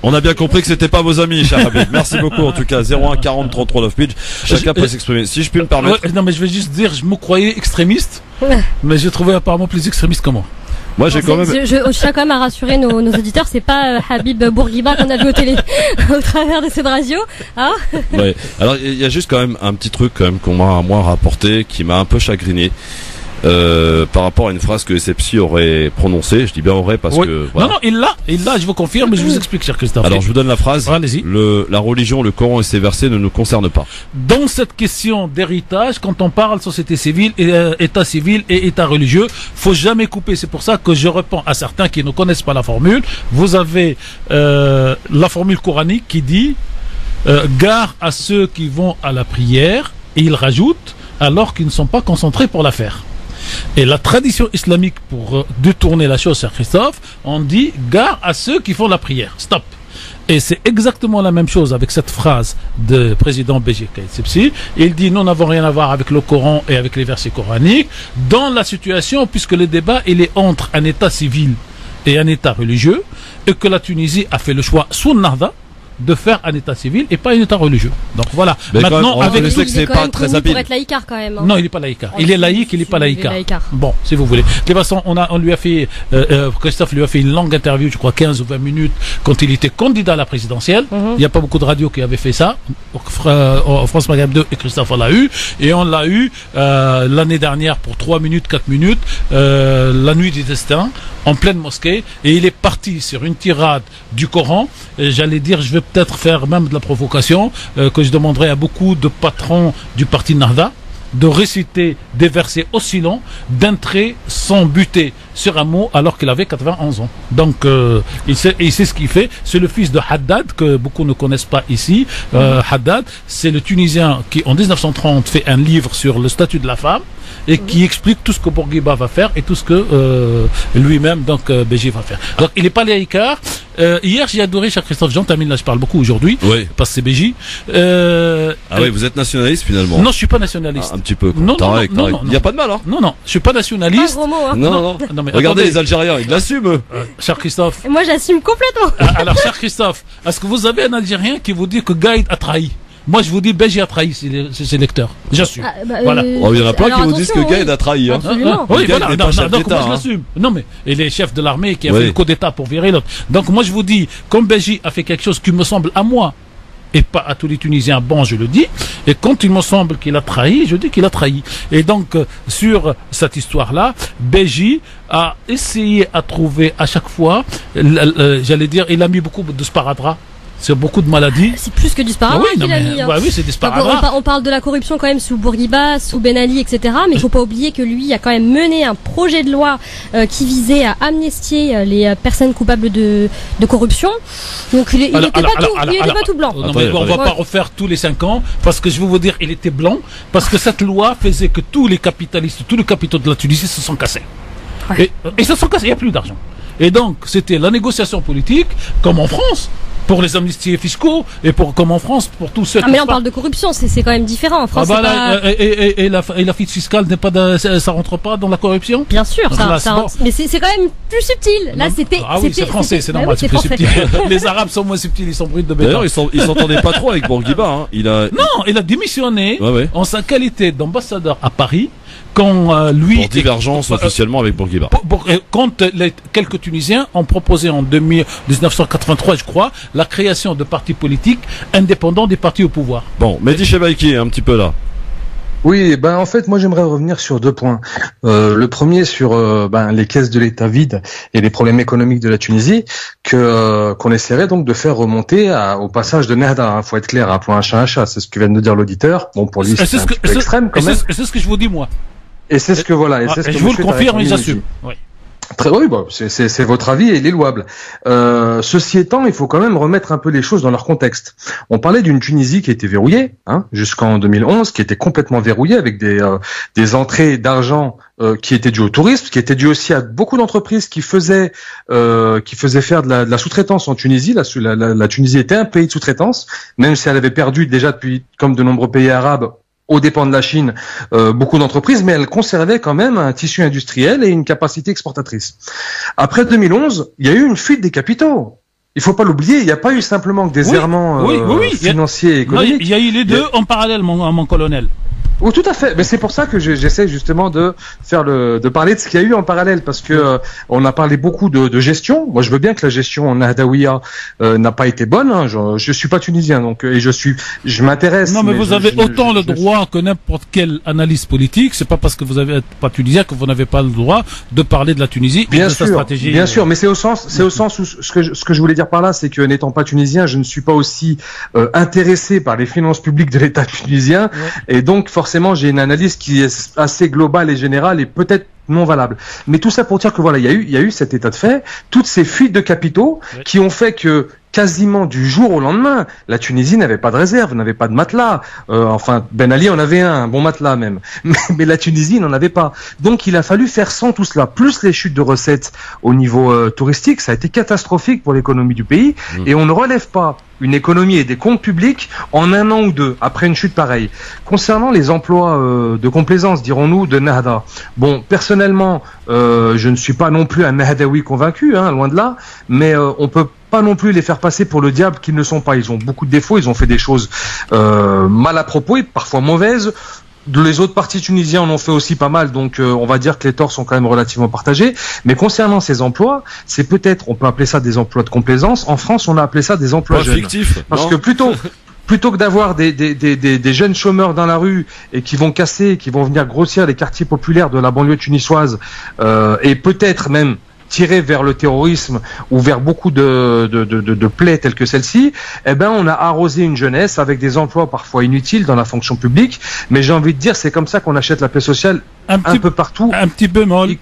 On a bien compris que c'était pas vos amis, cher Habib. Merci beaucoup, en tout cas. 01 40 33 9 8. Chacun peut s'exprimer. Si je puis me permettre. Non, mais je vais juste dire, je me croyais extrémiste, mais j'ai trouvé apparemment plus extrémiste que moi. Moi, j'ai quand même. Je tiens quand même à rassurer nos auditeurs, c'est pas Habib Bourguiba qu'on a vu au travers de cette radio, hein. Ouais. Alors, il y a juste quand même un petit truc quand même qu'on m'a moi rapporté, qui m'a un peu chagriné. Par rapport à une phrase que Sepsi aurait prononcée, je dis bien aurait parce que voilà. Non, il l'a, je vous confirme, mais je vous explique, cher Christophe. Alors je vous donne la phrase. Allez-y. La religion, le Coran et ses versets ne nous concernent pas. Dans cette question d'héritage, quand on parle société civile, état civil et état religieux, faut jamais couper. C'est pour ça que je réponds à certains qui ne connaissent pas la formule. Vous avez la formule coranique qui dit gare à ceux qui vont à la prière, et il rajoute alors qu'ils ne sont pas concentrés pour la faire. Et la tradition islamique, pour détourner la chose, cher Christophe, on dit gare à ceux qui font la prière. Stop. Et c'est exactement la même chose avec cette phrase de président Béji Caïd Sebsi. Il dit nous n'avons rien à voir avec le Coran et avec les versets coraniques dans la situation, puisque le débat il est entre un État civil et un État religieux, et que la Tunisie a fait le choix sous Nahda de faire un État civil et pas un État religieux. Donc voilà. Mais maintenant, même, avec je sais que c'est pas très habile. Pour être laïcard quand même. Hein. Non, il n'est pas laïcard. Il est laïque, il n'est pas laïcard. Bon, si vous voulez. De toute façon, on lui a fait, Christophe lui a fait une longue interview, je crois 15 ou 20 minutes, quand il était candidat à la présidentielle. Il n'y a pas beaucoup de radios qui avaient fait ça. France Maghreb 2 et Christophe l'a eu. Et on l'a eu l'année dernière pour 3 minutes, 4 minutes, la nuit du destin, en pleine mosquée. Et il est parti sur une tirade du Coran. J'allais dire, je vais peut-être faire même de la provocation, que je demanderai à beaucoup de patrons du parti Nahda de réciter des versets aussi longs d'un trait sans buter sur un mot alors qu'il avait 91 ans. Donc il sait ce qu'il fait. C'est le fils de Haddad que beaucoup ne connaissent pas ici. Haddad, c'est le Tunisien qui en 1930 fait un livre sur le statut de la femme et qui explique tout ce que Bourguiba va faire et tout ce que lui-même, donc Béji, va faire. Donc il n'est pas laïcard. Hier j'ai adoré, cher Christophe, Jean termine là, je parle beaucoup aujourd'hui, oui. Parce que c'est Béji. Oui, vous êtes nationaliste finalement. Non, je suis pas nationaliste. Un petit peu. Non, il n'y a pas de mal, hein. Non, je suis pas nationaliste. Pas un gros mot, hein. Non, mais regardez attendez. les Algériens, ils l'assument. Cher Christophe. Moi j'assume complètement. Alors, cher Christophe, est-ce que vous avez un Algérien qui vous dit que Gaïd a trahi? Moi, je vous dis, Béji a trahi ses lecteurs. J'assume. Voilà. Il y en a plein qui vous disent que Gaïd a trahi. Hein. Absolument. Oui, Gaïd voilà. n'est pas chef Donc, d'État, moi, je l'assume. Non, mais il est chef de l'armée qui a fait le coup d'État pour virer l'autre. Donc, moi, je vous dis, comme Béji a fait quelque chose qui me semble à moi, et pas à tous les Tunisiens, bon, je le dis. Et quand il me semble qu'il a trahi, je dis qu'il a trahi. Et donc, sur cette histoire-là, Béji a essayé à trouver à chaque fois, j'allais dire, il a mis beaucoup de sparadrap sur beaucoup de maladies. C'est plus que du sparadrap qu'il a mis. Hein. Oui, c'est des sparadrap. On parle de la corruption quand même sous Bourguiba, sous Ben Ali, etc. Mais il faut pas oublier que lui a quand même mené un projet de loi qui visait à amnistier les personnes coupables de corruption. Donc il n'était pas tout blanc. Non, mais on va pas refaire tous les 5 ans, parce que je vais vous dire, il était blanc, parce que cette loi faisait que tous les capitalistes, tous les capitaux de la Tunisie se sont cassés. Ouais. Et se sont cassés, il n'y a plus d'argent. Et donc, c'était la négociation politique, comme en France, pour les amnisties fiscaux, et comme en France, pour tous ceux qui... mais là, on parle de corruption, c'est quand même différent. En France, et la fuite fiscale, ça rentre pas dans la corruption? Bien sûr, mais c'est quand même plus subtil. Là, c'est français, c'est normal, c'est plus subtil. Les Arabes sont moins subtils, ils sont bruts de béton. D'ailleurs, ils s'entendaient pas trop avec Bourguiba. Hein. Il a démissionné en sa qualité d'ambassadeur à Paris. Quand pour divergence officiellement avec Bourguiba. Quand quelques Tunisiens ont proposé en 1983, je crois, la création de partis politiques indépendants des partis au pouvoir. Bon, Mehdi Chebaiki, un petit peu là. Oui, en fait, moi j'aimerais revenir sur 2 points. Le premier sur les caisses de l'État vides et les problèmes économiques de la Tunisie, qu'on essaierait donc de faire remonter au passage de Nahda. Faut être clair, appelons un chat un chat, c'est ce que vient de dire l'auditeur. Bon, pour lui c'est un petit peu extrême quand même. C'est ce que je vous dis moi. Et c'est ce que voilà. Et c'est ce que je vous le confirme et j'assume. Oui. Oui, c'est votre avis et il est louable. Ceci étant, il faut quand même remettre un peu les choses dans leur contexte. On parlait d'une Tunisie qui était verrouillée, jusqu'en 2011, qui était complètement verrouillée avec des entrées d'argent qui étaient dues au tourisme, qui étaient dues aussi à beaucoup d'entreprises qui faisaient faire de la sous-traitance en Tunisie. La Tunisie était un pays de sous-traitance, même si elle avait perdu déjà depuis, comme de nombreux pays arabes, aux dépens de la Chine, beaucoup d'entreprises, mais elle conservait quand même un tissu industriel et une capacité exportatrice. Après 2011, il y a eu une fuite des capitaux. Il faut pas l'oublier, il n'y a pas eu simplement que des errements financiers et économiques. Il y a eu les deux en parallèle, mon colonel. Oh, tout à fait. Mais c'est pour ça que j'essaie justement de parler de ce qu'il y a eu en parallèle, parce que on a parlé beaucoup de gestion. Moi, je veux bien que la gestion en Nahdaouia n'a pas été bonne. Hein. Je suis pas tunisien, donc je m'intéresse. Non, mais vous avez autant le droit que n'importe quelle analyse politique. C'est pas parce que vous n'êtes pas tunisien que vous n'avez pas le droit de parler de la Tunisie et de sa stratégie. Bien sûr, mais c'est au sens où ce que je voulais dire par là, c'est que n'étant pas tunisien, je ne suis pas aussi intéressé par les finances publiques de l'État tunisien, et donc forcément j'ai une analyse qui est assez globale et générale et peut-être non valable. Mais tout ça pour dire que voilà, il y a eu cet état de fait, toutes ces fuites de capitaux qui ont fait que quasiment du jour au lendemain. La Tunisie n'avait pas de réserve, n'avait pas de matelas. Enfin, Ben Ali en avait un bon matelas même. Mais la Tunisie n'en avait pas. Donc il a fallu faire sans tout cela. Plus les chutes de recettes au niveau touristique, ça a été catastrophique pour l'économie du pays. Et on ne relève pas une économie et des comptes publics en un an ou deux, après une chute pareille. Concernant les emplois de complaisance, dirons-nous, de Nahda. Bon, personnellement, je ne suis pas non plus un Nahdaoui convaincu, hein, loin de là, mais on peut pas non plus les faire passer pour le diable qu'ils ne sont pas. Ils ont beaucoup de défauts, ils ont fait des choses mal à propos et parfois mauvaises. Les autres partis tunisiens en ont fait aussi pas mal, donc on va dire que les torts sont quand même relativement partagés. Mais concernant ces emplois, c'est peut-être, on peut appeler ça des emplois de complaisance. En France, on a appelé ça des emplois jeunes. Fictifs, parce non que plutôt que d'avoir des jeunes chômeurs dans la rue et qui vont casser, qui vont venir grossir les quartiers populaires de la banlieue tunisoise et peut-être même tirer vers le terrorisme ou vers beaucoup de plaies telles que celle-ci, eh ben on a arrosé une jeunesse avec des emplois parfois inutiles dans la fonction publique. Mais j'ai envie de dire, c'est comme ça qu'on achète la paix sociale un peu partout. Un petit bémol.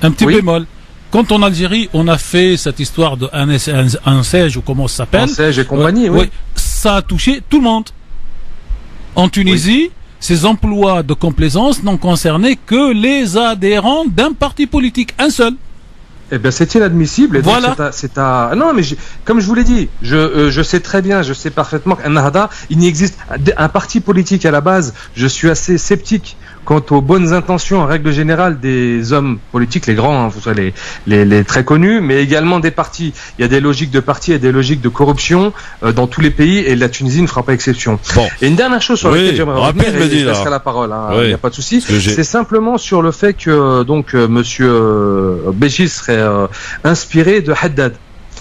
Bémol. Quand en Algérie, on a fait cette histoire de un siège, ou comment ça s'appelle, un siège et compagnie, oui. Ça a touché tout le monde. En Tunisie, ces emplois de complaisance n'ont concerné que les adhérents d'un parti politique, un seul. Eh bien, c'est inadmissible. Et donc voilà. Non, mais comme je vous l'ai dit, je sais très bien, je sais parfaitement qu'un Nahda, il n'y existe un parti politique à la base. Je suis assez sceptique quant aux bonnes intentions en règle générale des hommes politiques, les grands, hein, vous savez, les très connus, mais également des partis. Il y a des logiques de partis et des logiques de corruption dans tous les pays, et la Tunisie ne fera pas exception. Bon. Et une dernière chose sur laquelle j'aimerais revenir, et je laisserai la parole, hein, oui. il n'y a pas de souci, c'est simplement sur le fait que Monsieur Béji serait inspiré de Haddad.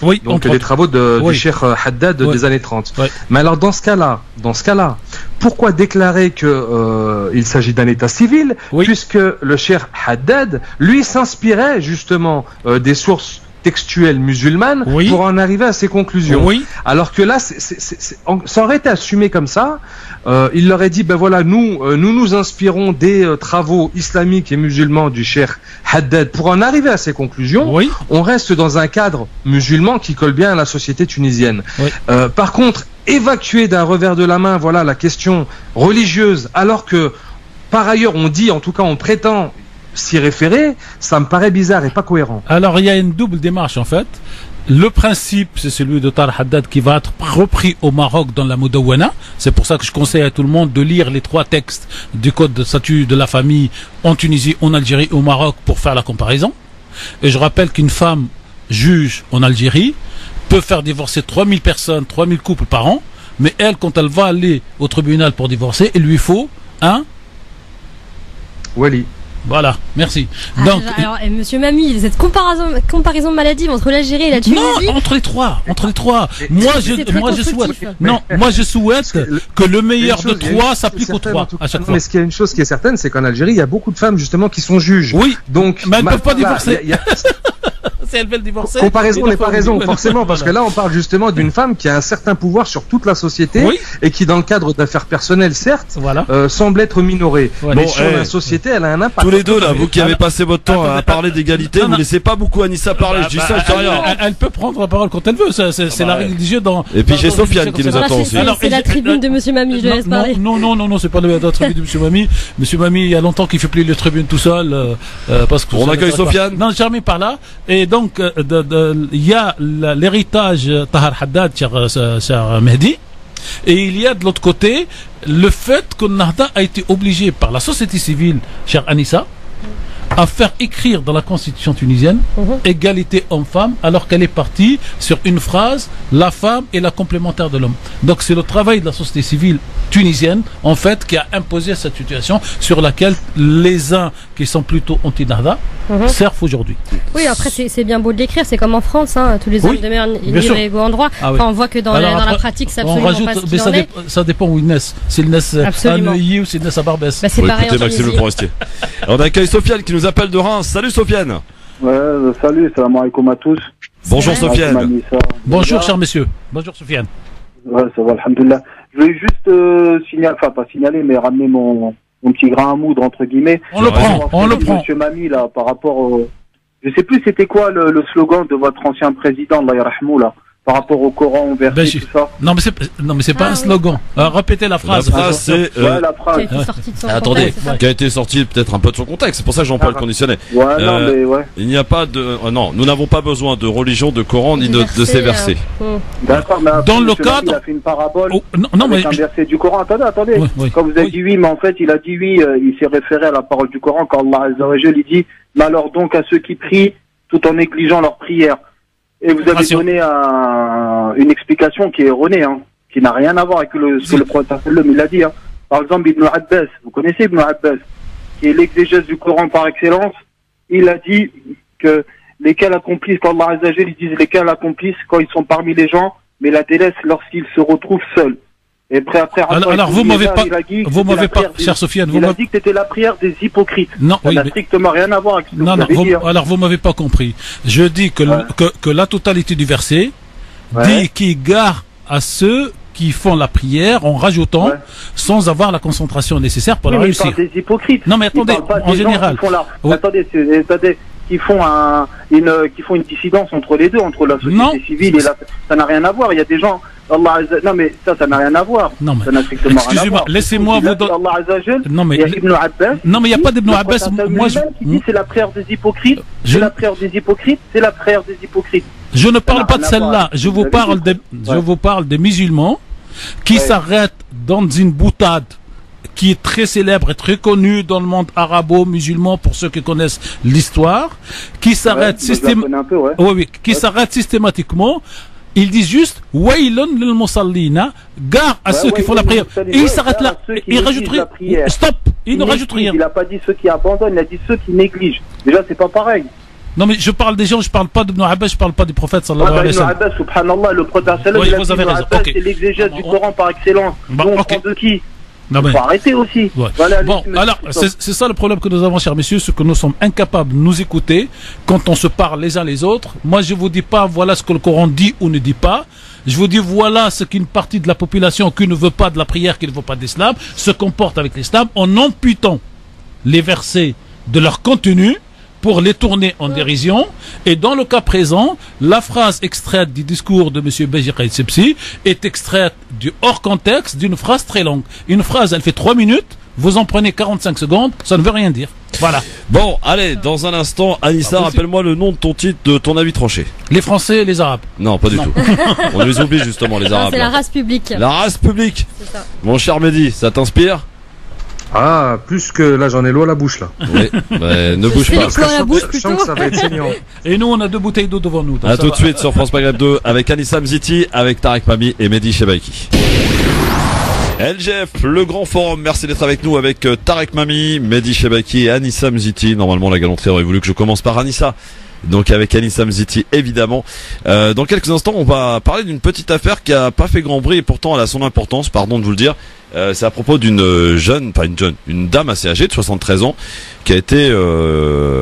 Oui, donc des travaux du Cheikh Haddad des années 30. Oui. Mais alors dans ce cas-là, pourquoi déclarer que il s'agit d'un état civil, puisque le Cheikh Haddad lui s'inspirait justement des sources textuelles musulmanes pour en arriver à ces conclusions. Alors que là, ça aurait été assumé comme ça. Il leur a dit, ben voilà, nous inspirons des travaux islamiques et musulmans du Cheikh Haddad pour en arriver à ces conclusions. On reste dans un cadre musulman qui colle bien à la société tunisienne. Par contre, évacuer d'un revers de la main, voilà, la question religieuse, alors que par ailleurs on dit, en tout cas on prétend s'y référer, ça me paraît bizarre et pas cohérent. Alors il y a une double démarche en fait. Le principe, c'est celui de Tahar Haddad qui va être repris au Maroc dans la Moudawana. C'est pour ça que je conseille à tout le monde de lire les 3 textes du code de statut de la famille en Tunisie, en Algérie, au Maroc pour faire la comparaison. Et je rappelle qu'une femme juge en Algérie peut faire divorcer 3000 personnes, 3000 couples par an, mais elle, quand elle va aller au tribunal pour divorcer, il lui faut un wali. Voilà, merci. Donc, alors, monsieur Mami, cette comparaison maladive entre l'Algérie et la Tunisie. Non, entre les trois. Moi, je souhaite que le meilleur de 3 s'applique aux 3 à chaque fois. Mais ce qu'il y a une chose qui est certaine, c'est qu'en Algérie, il y a beaucoup de femmes justement qui sont juges. Oui. Donc, mais elles ne peuvent pas divorcer. Si elles veulent divorcer. Comparaison n'est pas raison, forcément, parce que là, on parle justement d'une femme qui a un certain pouvoir sur toute la société et qui, dans le cadre d'affaires personnelles, certes, semble être minorée. Mais sur la société, elle a un impact. Tous les deux, là, vous qui avez passé votre temps à parler d'égalité, vous ne laissez pas beaucoup Anissa parler. Je dis ça, je dis rien. Elle peut prendre la parole quand elle veut. C'est la règle du jeu dans. Et puis j'ai Sofiane qui nous attend aussi. C'est la tribune de monsieur Mami, je laisse parler. Non, c'est pas la tribune de monsieur Mami. Monsieur Mami, il y a longtemps qu'il fait plus les tribunes tout seul. Parce que on accueille Sofiane. Non, jamais par là. Et donc, il y a l'héritage Tahar Haddad, cher Mehdi. Et il y a de l'autre côté le fait que Nahda a été obligé par la société civile, chère Anissa, à faire écrire dans la constitution tunisienne égalité homme-femme, alors qu'elle est partie sur une phrase, la femme est la complémentaire de l'homme. Donc c'est le travail de la société civile tunisienne en fait qui a imposé cette situation sur laquelle les uns qui sont plutôt anti-Nahda servent aujourd'hui. Oui, après c'est bien beau de l'écrire, c'est comme en France, hein, tous les hommes demeurent libres et égaux en droit. Enfin, on voit que dans la pratique c'est absolument pas ce qu'il en est. Ça dépend où ils naissent. S'ils naissent à Neuilly ou s'ils naissent à Barbès. C'est pareil en Tunisie. On accueille Sofiane qui nous appelle de Reims. Salut Sofiane. Salut, salam alaikum à tous. Bonjour Sofiane. Bonjour chers messieurs. Bonjour Sofiane. Ouais, ça va, alhamdoulilah. Je voulais juste signaler, mais ramener mon petit grain à moudre, entre guillemets. On le prend. Monsieur Mami, là, par rapport au... Je sais plus c'était quoi le slogan de votre ancien président, Allah yarhamou, là. par rapport au Coran versé, tout ça. Non, mais c'est pas un slogan. Répétez la phrase. La phrase, c'est... la phrase. Qui a été sortie de son Attendez, contexte, c'est ça. qui a été sorti peut-être un peu de son contexte. C'est pour ça que Jean-Paul conditionnait. Ouais, non, mais ouais. Il n'y a pas de... non, nous n'avons pas besoin de religion, de Coran, ni de ces versets. D'accord, mais Dans le M. cadre... Il a fait une parabole non, avec un verset du Coran. Attendez. Oui. Quand vous avez dit oui, mais en fait, il a dit oui, il s'est référé à la parole du Coran quand Allah Azza wa Jal, il dit « Malheur donc à ceux qui prient tout en négligeant leur prière ». Et vous avez donné une explication qui est erronée, hein, qui n'a rien à voir avec ce que le prophète il a dit. Hein. Par exemple, Ibn Abbas, vous connaissez Ibn Abbas, qui est l'exégèse du Coran par excellence, il a dit que lesquels accomplissent, quand Allah Azza wa Jal, ils disent lesquels accomplissent quand ils sont parmi les gens, mais la délaissent lorsqu'ils se retrouvent seuls. Et après, alors vous m'avez pas, cher Sofiane, il a dit que c'était la prière des hypocrites. Non, ça n'a strictement rien à voir avec ce que vous avez dit. Alors vous m'avez pas compris. Je dis que la totalité du verset dit qu'il gare à ceux qui font la prière en rajoutant sans avoir la concentration nécessaire pour la réussir. Il parle des hypocrites. Non mais attendez, en général. Attendez, qui font une dissidence entre les deux, entre la société civile et ça n'a rien à voir. Il y a des gens, non mais ça n'a rien à voir. Non mais ça n'a strictement rien à voir. Excusez-moi, laissez-moi vous donner. Allah Azza wa Jal, non mais Ibn Abbas. Non mais il n'y a pas d'Ibn Abbas. Moi qui dit c'est la prière des hypocrites. C'est la prière des hypocrites. C'est la prière des hypocrites. Je ne parle pas de celle-là. Je vous parle des musulmans qui s'arrêtent dans une boutade qui est très célèbre et très connu dans le monde arabo-musulman pour ceux qui connaissent l'histoire, qui s'arrête systématiquement. Ils disent juste Waylun lil musallina, gare à ceux qui font la prière. Et ils s'arrêtent là. Ils rajoutent rien. Stop. Ils ne rajoutent rien. Il n'a pas dit ceux qui abandonnent, il a dit ceux qui négligent. Déjà, c'est pas pareil. Non mais je parle des gens, je parle pas d'Ibn Abbas, je parle pas du prophète sallallahu alayhi wa sallam. Ibn Abbas, subhanallah, le prophète sallallahu alayhi wa sallam, il a dit Ibn Abbas, c'est l'exégèse du Coran par excellence. On prend de qui? Non, mais... faut arrêter aussi. Ouais. Voilà, bon, alors, c'est ça le problème que nous avons, chers messieurs, c'est que nous sommes incapables de nous écouter quand on se parle les uns les autres. Moi, je vous dis pas, voilà ce que le Coran dit ou ne dit pas. Je vous dis, voilà ce qu'une partie de la population qui ne veut pas de la prière, qui ne veut pas d'islam, se comporte avec l'islam en amputant les versets de leur contenu pour les tourner en dérision. Et dans le cas présent, la phrase extraite du discours de M. Beji Caid Sebsi est extraite du hors contexte d'une phrase très longue. Une phrase, elle fait 3 minutes, vous en prenez 45 secondes, ça ne veut rien dire. Voilà. Bon, allez, dans un instant, Anissa, rappelle-moi le nom de ton titre, de ton avis tranché. Les Français et les Arabes. Non, pas du tout. On les oublie justement, les Arabes. C'est la race publique. La race publique. C'est ça. Mon cher Mehdi, ça t'inspire? Ah, plus que là, j'en ai l'eau à la bouche, là. Oui, ne bouge pas. L'eau à la bouche, Je sens que ça va être saignant. Et nous, on a 2 bouteilles d'eau devant nous. A tout de suite sur France Maghreb 2 avec Anissa Mziti, avec Tarek Mami et Mehdi Chebaiki. LGF, le grand forum, merci d'être avec nous avec Tarek Mami, Mehdi Chebaiki et Anissa Mziti. Normalement, la galanterie aurait voulu que je commence par Anissa. Donc avec Anissa Mziti évidemment. Dans quelques instants on va parler d'une petite affaire qui a pas fait grand bruit et pourtant elle a son importance, pardon de vous le dire. C'est à propos d'une une dame assez âgée de 73 ans qui a été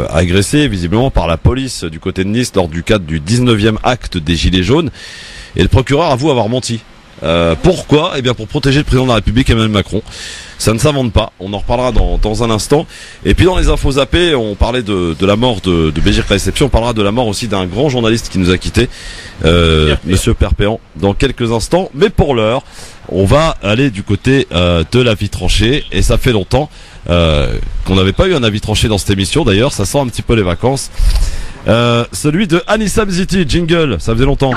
agressée visiblement par la police du côté de Nice lors du cadre du 19e acte des Gilets jaunes. Et le procureur avoue avoir menti. Pourquoi? Eh bien pour protéger le président de la République Emmanuel Macron. Ça ne s'invente pas, on en reparlera dans un instant. Et puis dans les infos zappées, on parlait de la mort de Béjir Réception, on parlera de la mort aussi d'un grand journaliste qui nous a quittés, Monsieur Perpéan, dans quelques instants. Mais pour l'heure, on va aller du côté de l'avis tranché, et ça fait longtemps qu'on n'avait pas eu un avis tranché dans cette émission, d'ailleurs ça sent un petit peu les vacances. Celui de Anissa Mziti, jingle, ça faisait longtemps.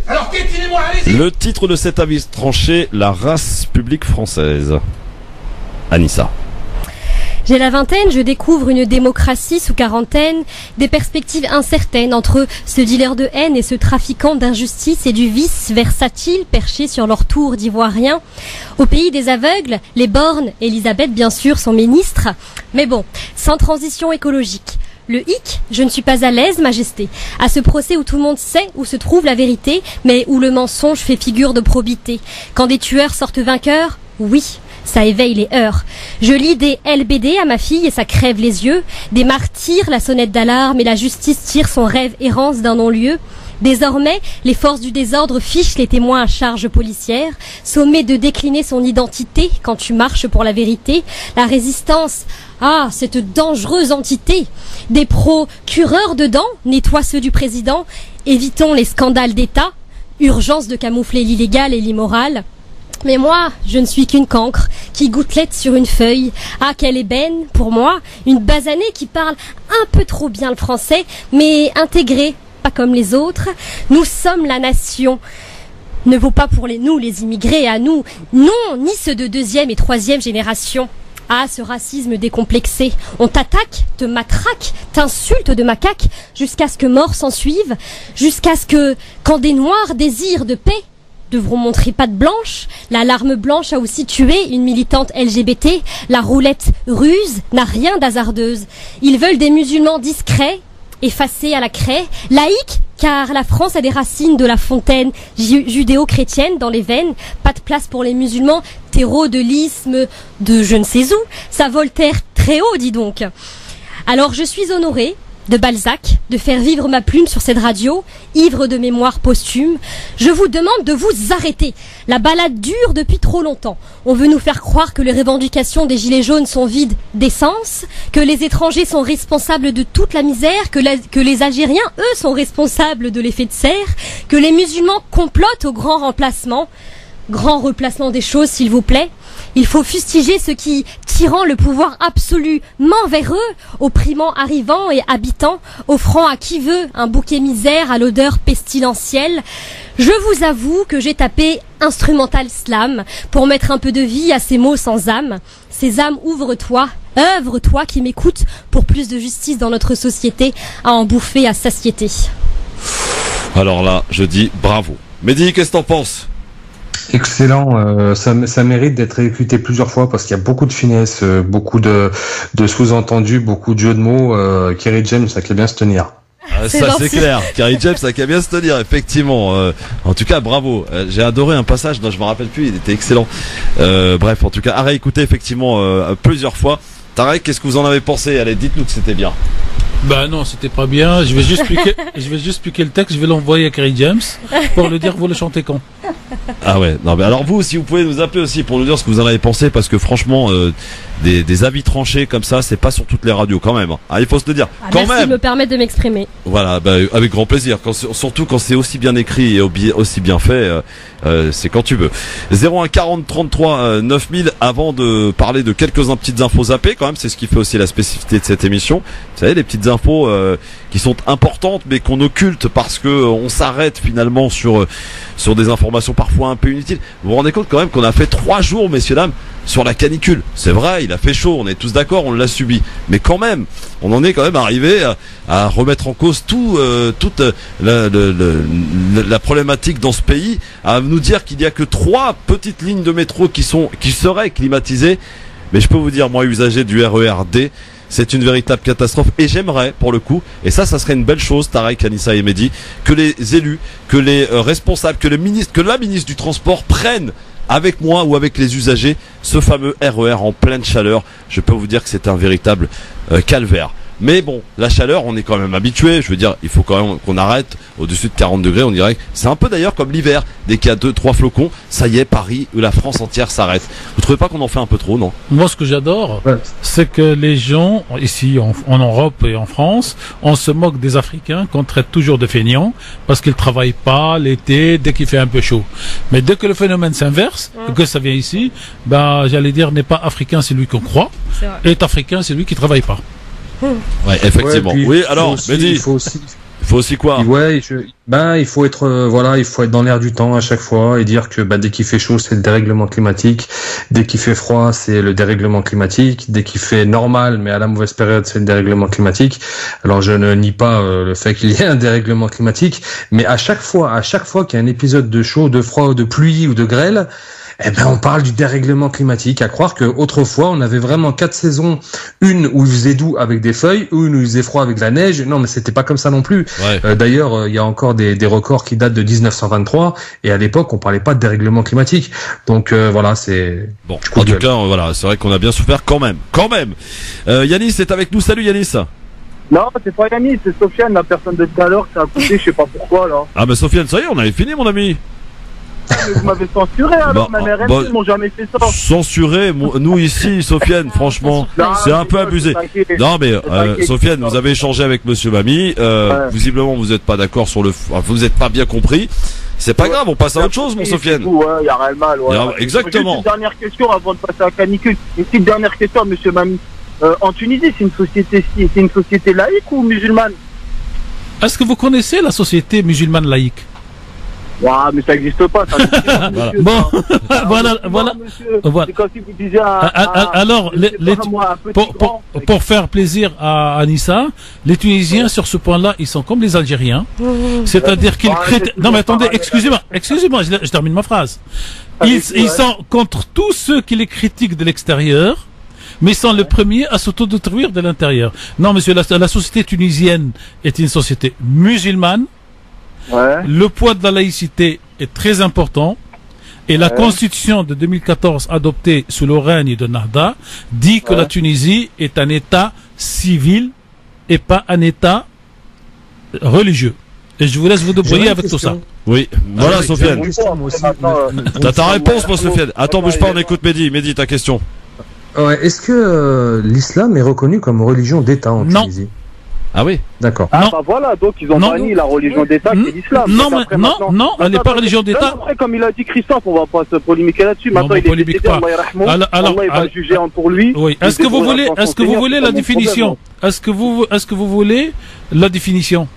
Alors piétinez-moi, allez-y. Le titre de cet avis tranché, la race publique française. Anissa. J'ai la vingtaine, je découvre une démocratie sous quarantaine, des perspectives incertaines entre ce dealer de haine et ce trafiquant d'injustice et du vice versatile perché sur leur tour d'ivoirien. Au pays des aveugles, les bornes, Elisabeth bien sûr, son ministre, mais bon, sans transition écologique. Le hic, je ne suis pas à l'aise, Majesté, à ce procès où tout le monde sait où se trouve la vérité, mais où le mensonge fait figure de probité. Quand des tueurs sortent vainqueurs, oui, ça éveille les heurts. Je lis des LBD à ma fille et ça crève les yeux, des martyrs, la sonnette d'alarme et la justice tire son rêve errance d'un non-lieu. Désormais, les forces du désordre fichent les témoins à charge policière, sommés de décliner son identité quand tu marches pour la vérité. La résistance, cette dangereuse entité. Des procureurs dedans nettoient ceux du président. Évitons les scandales d'État. Urgence de camoufler l'illégal et l'immoral. Mais moi, je ne suis qu'une cancre qui gouttelette sur une feuille. Ah, quelle ébène, pour moi, une basanée qui parle un peu trop bien le français, mais intégrée, pas comme les autres. Nous sommes la nation. Ne vaut pas pour nous, les immigrés, à nous. Non, ni ceux de 2e et 3e génération. Ah, ce racisme décomplexé. On t'attaque, te matraque, t'insulte de macaque, jusqu'à ce que mort s'ensuive, jusqu'à ce que, quand des noirs désirent de paix, devront montrer patte blanche. La larme blanche a aussi tué une militante LGBT. La roulette ruse n'a rien d'hasardeuse. Ils veulent des musulmans discrets, effacés à la craie, laïcs, car la France a des racines de la fontaine judéo-chrétienne dans les veines. Pas de place pour les musulmans, terreau de l'isme, de je ne sais où. Ça Voltaire très haut, dis donc. Alors je suis honorée de Balzac, de faire vivre ma plume sur cette radio, ivre de mémoire posthume. Je vous demande de vous arrêter. La balade dure depuis trop longtemps. On veut nous faire croire que les revendications des Gilets jaunes sont vides d'essence, que les étrangers sont responsables de toute la misère, que les Algériens, eux, sont responsables de l'effet de serre, que les musulmans complotent au grand remplacement. Grand replacement des choses, s'il vous plaît. Il faut fustiger ceux qui, tirant le pouvoir absolument vers eux, opprimant arrivants et habitants, offrant à qui veut un bouquet misère à l'odeur pestilentielle. Je vous avoue que j'ai tapé instrumental slam pour mettre un peu de vie à ces mots sans âme. Ces âmes, ouvre-toi, œuvre-toi qui m'écoute pour plus de justice dans notre société à en bouffer à satiété. Alors là, je dis bravo. Mehdi, qu'est-ce que t'en penses ? Excellent, ça mérite d'être écouté plusieurs fois parce qu'il y a beaucoup de finesse, beaucoup de sous-entendus, beaucoup de jeux de mots. Kerry James, ça peut bien se tenir. Ça c'est clair, Kerry James, ça peut bien se tenir, effectivement. En tout cas, bravo. J'ai adoré un passage dont je me rappelle plus, il était excellent. Bref, en tout cas, à réécouter effectivement plusieurs fois. Tarek, qu'est-ce que vous en avez pensé ? Allez, dites-nous que c'était bien. Bah non, c'était pas bien. Je vais juste expliquer le texte. Je vais l'envoyer à Kerry James pour lui dire vous le chantez quand. Ah ouais. Non mais alors vous, si vous pouvez nous appeler aussi pour nous dire ce que vous en avez pensé, parce que franchement, des avis tranchés comme ça, c'est pas sur toutes les radios quand même. Ah, il faut se le dire. Quand merci même. de me permettre de m'exprimer. Voilà, avec grand plaisir. Surtout quand c'est aussi bien écrit et aussi bien fait, c'est quand tu veux. 01 40 33 9000. Avant de parler de quelques petites infos zappées, quand même, c'est ce qui fait aussi la spécificité de cette émission. Vous savez, les petites infos qui sont importantes, mais qu'on occulte parce que on s'arrête finalement sur des informations parfois un peu inutiles. Vous vous rendez compte quand même qu'on a fait 3 jours, messieurs dames, sur la canicule. C'est vrai, il a fait chaud, on est tous d'accord, on l'a subi. Mais quand même, on en est quand même arrivé à remettre en cause toute la problématique dans ce pays, à nous dire qu'il n'y a que 3 petites lignes de métro qui seraient climatisées. Mais je peux vous dire, moi, usager du RER-D, c'est une véritable catastrophe et j'aimerais, pour le coup, et ça serait une belle chose, Tarek, Anissa et Mehdi, que les élus, que les responsables, que la ministre du Transport prennent avec moi ou avec les usagers ce fameux RER en pleine chaleur. Je peux vous dire que c'est un véritable calvaire. Mais bon, la chaleur, on est quand même habitué. Je veux dire, il faut quand même qu'on arrête au-dessus de 40 degrés. On dirait que c'est un peu d'ailleurs comme l'hiver. Dès qu'il y a 2-3 flocons, ça y est, Paris ou la France entière s'arrête. Vous trouvez pas qu'on en fait un peu trop, non ? Moi, ce que j'adore, c'est que les gens, ici en Europe et en France, on se moque des Africains qu'on traite toujours de feignants parce qu'ils travaillent pas l'été dès qu'il fait un peu chaud. Mais dès que le phénomène s'inverse, que ça vient ici, j'allais dire, n'est pas africain, c'est lui qu'on croit. Est africain, c'est lui qui travaille pas. Ouais, effectivement. Ouais, oui, alors, Mehdi, il faut aussi quoi ? Ouais, il faut être dans l'air du temps à chaque fois et dire que dès qu'il fait chaud, c'est le dérèglement climatique, dès qu'il fait froid, c'est le dérèglement climatique, dès qu'il fait normal mais à la mauvaise période, c'est le dérèglement climatique. Alors je ne nie pas le fait qu'il y ait un dérèglement climatique, mais à chaque fois qu'il y a un épisode de chaud, de froid, de pluie ou de grêle, on parle du dérèglement climatique. À croire que autrefois on avait vraiment 4 saisons, une où il faisait doux avec des feuilles, une où il faisait froid avec de la neige. Non, mais c'était pas comme ça non plus. Ouais. D'ailleurs, il y a encore des records qui datent de 1923 et à l'époque on parlait pas de dérèglement climatique. Donc voilà, c'est bon. En tout cas, voilà, c'est vrai qu'on a bien souffert quand même. Yanis est avec nous. Salut Yanis. Non, c'est pas Yannis, c'est Sofiane, la personne de tout à l'heure, ça a coupé, je sais pas pourquoi, là. Ah, mais Sofiane, ça y est, on avait fini, mon ami. Mais vous m'avez censuré, alors, Bah, même RMC, bah, ils m'ont jamais fait ça. Censuré, nous ici, Sofiane, franchement, Non, c'est un peu c'est abusé. t'inquiète. Non, mais T'inquiète. Sofiane, vous avez échangé avec Monsieur Mamie. Ouais. Visiblement, vous n'êtes pas d'accord sur vous n'êtes pas bien compris. C'est pas grave, on passe à autre chose, mon Sofiane. Ouais, il y a rien de mal. Ouais. Exactement. Juste une dernière question avant de passer à Canicule. Une petite dernière question à Monsieur Mamie. En Tunisie, c'est une société laïque ou musulmane? Est-ce que vous connaissez la société musulmane laïque? Ouais, mais ça n'existe pas. Ça Voilà. monsieur, Bon, ça. voilà. Monsieur, Voilà. c'est comme si vous disiez Alors, pour faire plaisir à Anissa, les Tunisiens sur ce point-là, ils sont comme les Algériens. C'est-à-dire qu'ils critiquent. Non mais attendez, excusez-moi, je termine ma phrase. Ils sont contre tous ceux qui les critiquent de l'extérieur, mais ils sont les premiers à s'autodétruire de l'intérieur. Non, monsieur, la société tunisienne est une société musulmane. Ouais. Le poids de la laïcité est très important. Et la constitution de 2014 adoptée sous le règne de Nahda dit que la Tunisie est un État civil et pas un État religieux. Et je vous laisse vous débrouiller avec tout ça. Oui, voilà, j'ai Sofiane. une question, moi aussi. T'as ta réponse, mon Sofiane. Attends, bouge pas, on écoute Mehdi. Mehdi, ta question. Ouais, est-ce que l'islam est reconnu comme religion d'État en Non. Tunisie? Ah oui. D'accord. Ah Non. bah voilà, donc ils ont Non. banni la religion d'État qui est l'islam. Non, Donc mais- après, non, maintenant- non, elle n'est pas religion d'État. Après, comme il a dit Christophe, on va pas se polémiquer là-dessus. Non, Maintenant, on il est polémique décédé, pas. Allah yarhamou. Alors- Allah, il va alors- juger pour lui. Oui. Est-ce que vous voulez la définition? Est-ce que vous voulez la définition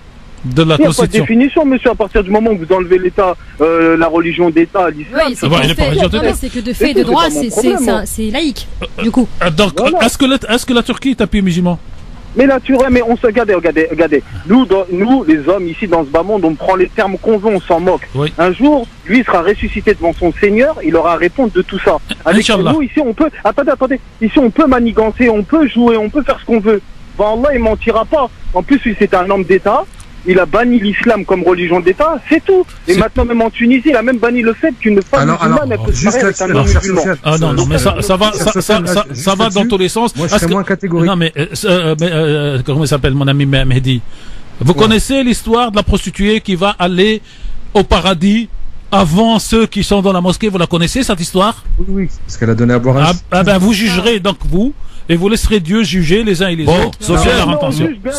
de la Il n'y a pas de Constitution? définition, monsieur, à partir du moment où vous enlevez l'État, la religion d'État, l'islam. Oui, c'est Ah bah, il est pas religion non, mais d'État. c'est que de fait et C'est de droit, pas mon c'est problème, moi. c'est laïque, du coup. Donc, Voilà. est-ce que la Turquie est un pays musulman? Mais là, tu vois, mais on se regardez. Nous, les hommes, ici, dans ce bas monde, on prend les termes qu'on veut, on s'en moque. Oui. Un jour, lui, il sera ressuscité devant son Seigneur, il aura à répondre de tout ça. Avec Inch'Allah. nous, ici, on peut, attendez, ici, on peut manigancer, on peut jouer, on peut faire ce qu'on veut. Ben, Allah, il mentira pas. En plus, lui, c'est un homme d'État. Il a banni l'islam comme religion d'État, c'est tout. Et C'est- maintenant, même en Tunisie, il a même banni le fait qu'une femme musulmane, elle peut se juste marier avec là-dessus, un alors, homme cher musulman. Sofiane, Ah non, mais ça va, ça va dans tous les sens. Moi, je Est-ce serais que- moins catégorique. Non, mais, comment il s'appelle, mon ami Mehdi? Vous connaissez l'histoire de la prostituée qui va aller au paradis avant ceux qui sont dans la mosquée? Vous la connaissez, cette histoire? Oui, parce qu'elle a donné à boire un. Ben, vous jugerez donc vous, et vous laisserez Dieu juger les uns et les Bon, autres. Sofiane, Alors, Non, attention. juge bien.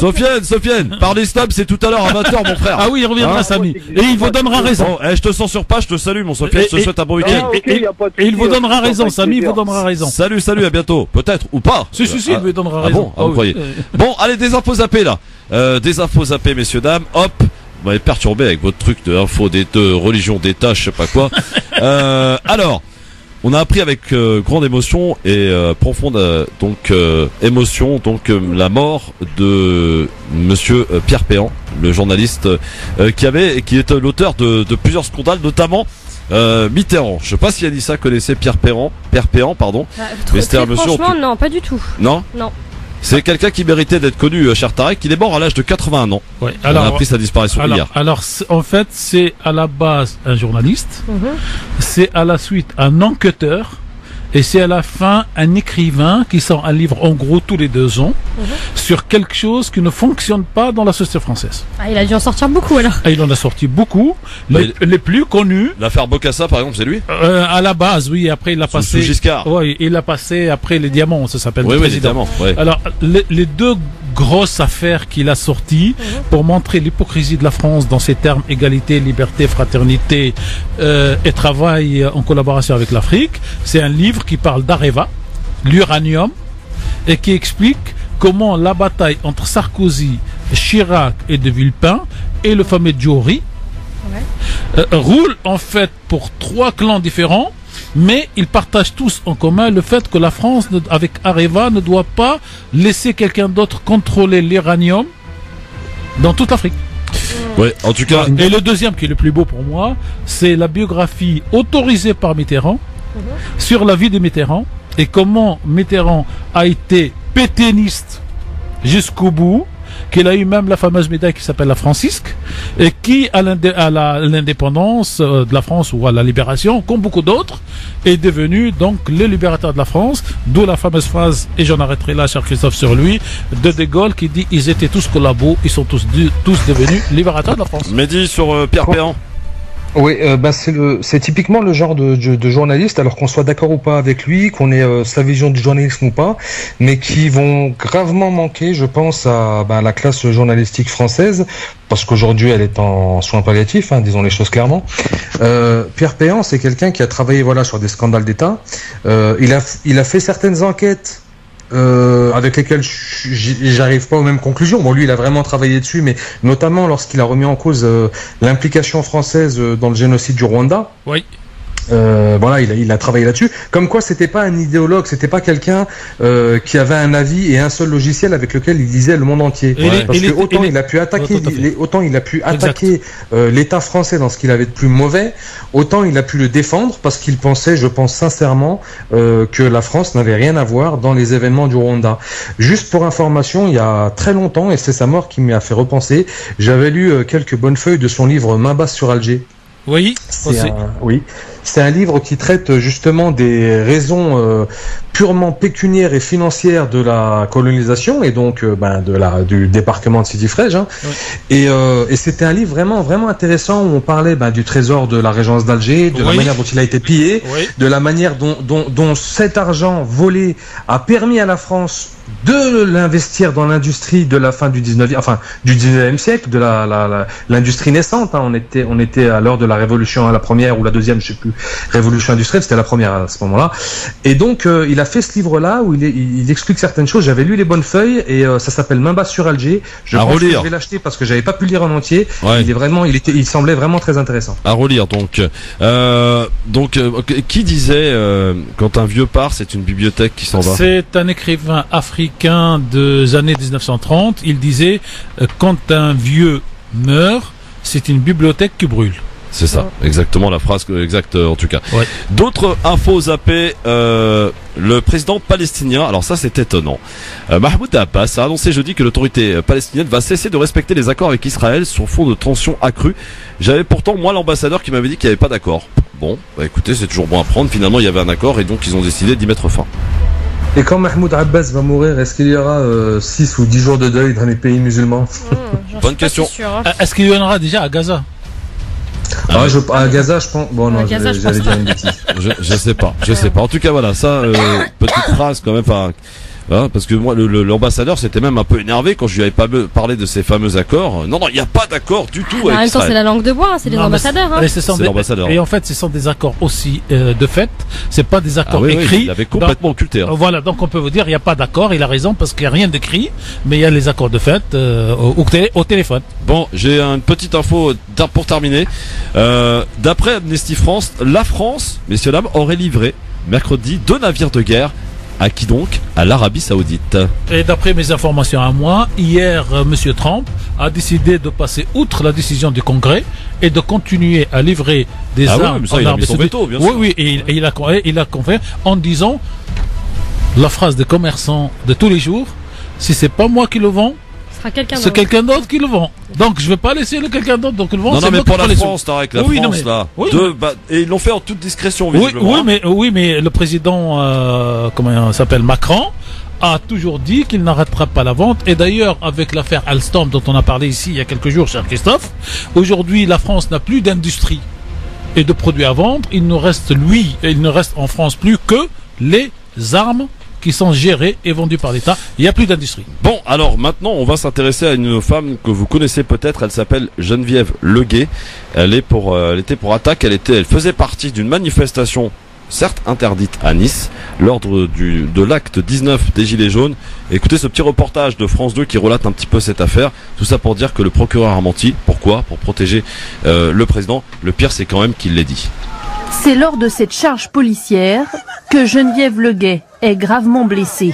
Sofiane, par l'islam, c'est tout à l'heure à 20h, mon frère. Ah oui, il reviendra, Hein? Samy. Et il vous donnera raison. Bon, je te censure pas, je te salue, mon Sofiane, je te souhaite un bon week-end. Ah, ok, y a pas de Et il vous souci, donnera ça raison, va Samy, il avec vous donnera raison. Salut, à bientôt. Peut-être, ou pas. Si, il lui donnera Ah raison. bon, ah, vous oui. croyez. Bon, allez, des infos zappées, là. Des infos zappées, messieurs, dames. Hop. Vous m'avez perturbé avec votre truc de info, de religion d'État, je sais pas quoi. Alors, on a appris avec grande émotion et profonde émotion la mort de Monsieur Pierre Péan, le journaliste qui est l'auteur de plusieurs scandales, notamment Mitterrand. Je sais pas si Anissa connaissait Pierre Péan, pardon. Mais c'était un monsieur. Franchement, non, pas du tout. Non. Non. C'est quelqu'un qui méritait d'être connu, cher Tarek. Il est mort à l'âge de 81 ans. Ouais, On a appris sa disparition hier. alors, en fait, c'est à la base un journaliste, Mhm. c'est à la suite un enquêteur, et c'est à la fin un écrivain qui sort un livre, en gros, tous les 2 ans, sur quelque chose qui ne fonctionne pas dans la société française. Ah, il a dû en sortir beaucoup alors. Et il en a sorti beaucoup, les plus connus, L'affaire Bokassa, par exemple, c'est lui. à la base, oui, après il a Sous passé... Giscard. Oui, il a passé après les diamants, ça s'appelle Oui, le oui, président. évidemment. Ouais. Alors, les 2 grosses affaires qu'il a sorties pour montrer l'hypocrisie de la France dans ses termes égalité, liberté, fraternité et travail en collaboration avec l'Afrique, c'est un livre qui parle d'Areva, l'uranium, et qui explique comment la bataille entre Sarkozy, Chirac et De Villepin et le fameux Diori roule en fait pour 3 clans différents, mais ils partagent tous en commun le fait que la France, avec Areva, ne doit pas laisser quelqu'un d'autre contrôler l'uranium dans toute l'Afrique. Ouais, en tout cas. Et le deuxième, qui est le plus beau pour moi, c'est la biographie autorisée par Mitterrand sur la vie de Mitterrand et comment Mitterrand a été pétainiste jusqu'au bout qu'il a eu même la fameuse médaille qui s'appelle la Francisque, et qui, à l'indépendance de la France ou à la libération, comme beaucoup d'autres, est devenu donc le libérateur de la France, d'où la fameuse phrase, et j'en arrêterai là, cher Christophe, sur lui, de Gaulle, qui dit, ils étaient tous collabos, ils sont tous devenus libérateurs de la France. Mehdi sur Pierre Péan. Oui, c'est typiquement le genre de journaliste, alors qu'on soit d'accord ou pas avec lui, qu'on ait sa vision du journalisme ou pas, mais qui vont gravement manquer, je pense, à la classe journalistique française, parce qu'aujourd'hui elle est en soins palliatifs, disons les choses clairement. Pierre Péan, c'est quelqu'un qui a travaillé sur des scandales d'État. Il a fait certaines enquêtes avec lesquels j'arrive pas aux mêmes conclusions. Bon, lui, il a vraiment travaillé dessus, mais notamment lorsqu'il a remis en cause l'implication française dans le génocide du Rwanda. Oui. Il a travaillé là-dessus. Comme quoi, c'était pas un idéologue, c'était pas quelqu'un qui avait un avis et un seul logiciel avec lequel il lisait le monde entier. Parce que autant il a pu attaquer l'État français dans ce qu'il avait de plus mauvais, autant il a pu le défendre parce qu'il pensait, je pense sincèrement, que la France n'avait rien à voir dans les événements du Rwanda. Juste pour information, il y a très longtemps, et c'est sa mort qui m'y a fait repenser, j'avais lu quelques bonnes feuilles de son livre Main basse sur Alger. Oui, c'est un livre qui traite justement des raisons purement pécuniaires et financières de la colonisation et donc du débarquement de Sidi Frege. Oui. Et c'était un livre vraiment vraiment intéressant où on parlait du trésor de la régence d'Alger, de la manière dont il a été pillé, de la manière dont cet argent volé a permis à la France de l'investir dans l'industrie de la fin du 19e siècle, de l'industrie naissante. On était à l'heure de la révolution, la première ou la deuxième, je sais plus, révolution industrielle, c'était la première à ce moment-là. Et donc, il a fait ce livre-là où il explique certaines choses. J'avais lu les bonnes feuilles et ça s'appelle Main basse sur Alger. Je pense que je vais l'acheter parce que j'avais pas pu le lire en entier. Ouais. Il semblait vraiment très intéressant. À relire, donc. Qui disait, quand un vieux part, c'est une bibliothèque qui s'en va? C'est un écrivain africain des années 1930. Il disait, quand un vieux meurt, c'est une bibliothèque qui brûle. C'est ça, exactement la phrase exacte en tout cas. Ouais. D'autres infos zappées, le président palestinien, alors ça c'est étonnant. Mahmoud Abbas a annoncé jeudi que l'autorité palestinienne va cesser de respecter les accords avec Israël sur fond de tensions accrues. J'avais pourtant moi l'ambassadeur qui m'avait dit qu'il n'y avait pas d'accord. Bon, écoutez, c'est toujours bon à prendre, finalement il y avait un accord et donc ils ont décidé d'y mettre fin. Et quand Mahmoud Abbas va mourir, est-ce qu'il y aura 6 ou 10 jours de deuil dans les pays musulmans? Bonne question. Est-ce qu'il y en aura déjà à Gaza? À Gaza, je pense. Bon, non, j'allais dire une bêtise. Je sais pas. En tout cas, voilà, ça, petite phrase quand même. Parce que moi, l'ambassadeur s'était même un peu énervé quand je lui avais pas parlé de ces fameux accords. Non, il n'y a pas d'accord du tout. En même temps, c'est la langue de bois, c'est les ambassadeurs. C'est l'ambassadeur. Et en fait, ce sont des accords aussi de fait. C'est pas des accords écrits. Oui, il avait complètement occulté. Voilà, donc on peut vous dire, il n'y a pas d'accord. Il a raison parce qu'il n'y a rien d'écrit, mais il y a les accords de fait au téléphone. Bon, j'ai une petite info pour terminer. D'après Amnesty France, la France, messieurs dames, aurait livré mercredi 2 navires de guerre. À qui donc? À l'Arabie Saoudite. Et d'après mes informations à moi, hier, M. Trump a décidé de passer outre la décision du Congrès et de continuer à livrer des armes en Arabie Saoudite. Oui, et il a confirmé en disant la phrase des commerçants de tous les jours: si c'est pas moi qui le vends, c'est quelqu'un d'autre qui le vend. Donc je vais pas laisser quelqu'un d'autre qui le vend. Non, mais pour la France, Tarek, la France là. Et ils l'ont fait en toute discrétion, visiblement. Oui, mais le président, comment il s'appelle, Macron, a toujours dit qu'il n'arrêtera pas la vente. Et d'ailleurs, avec l'affaire Alstom dont on a parlé ici il y a quelques jours, cher Christophe, aujourd'hui la France n'a plus d'industrie et de produits à vendre. Il ne reste en France plus que les armes qui sont gérés et vendus par l'État. Il n'y a plus d'industrie. Bon, alors maintenant, on va s'intéresser à une femme que vous connaissez peut-être. Elle s'appelle Geneviève Leguet. Elle était pour attaque. Elle faisait partie d'une manifestation, certes interdite à Nice, lors de l'acte 19 des Gilets jaunes. Écoutez ce petit reportage de France 2 qui relate un petit peu cette affaire. Tout ça pour dire que le procureur a menti. Pourquoi? Pour protéger le président. Le pire, c'est quand même qu'il l'ait dit. C'est lors de cette charge policière que Geneviève Leguet est gravement blessée.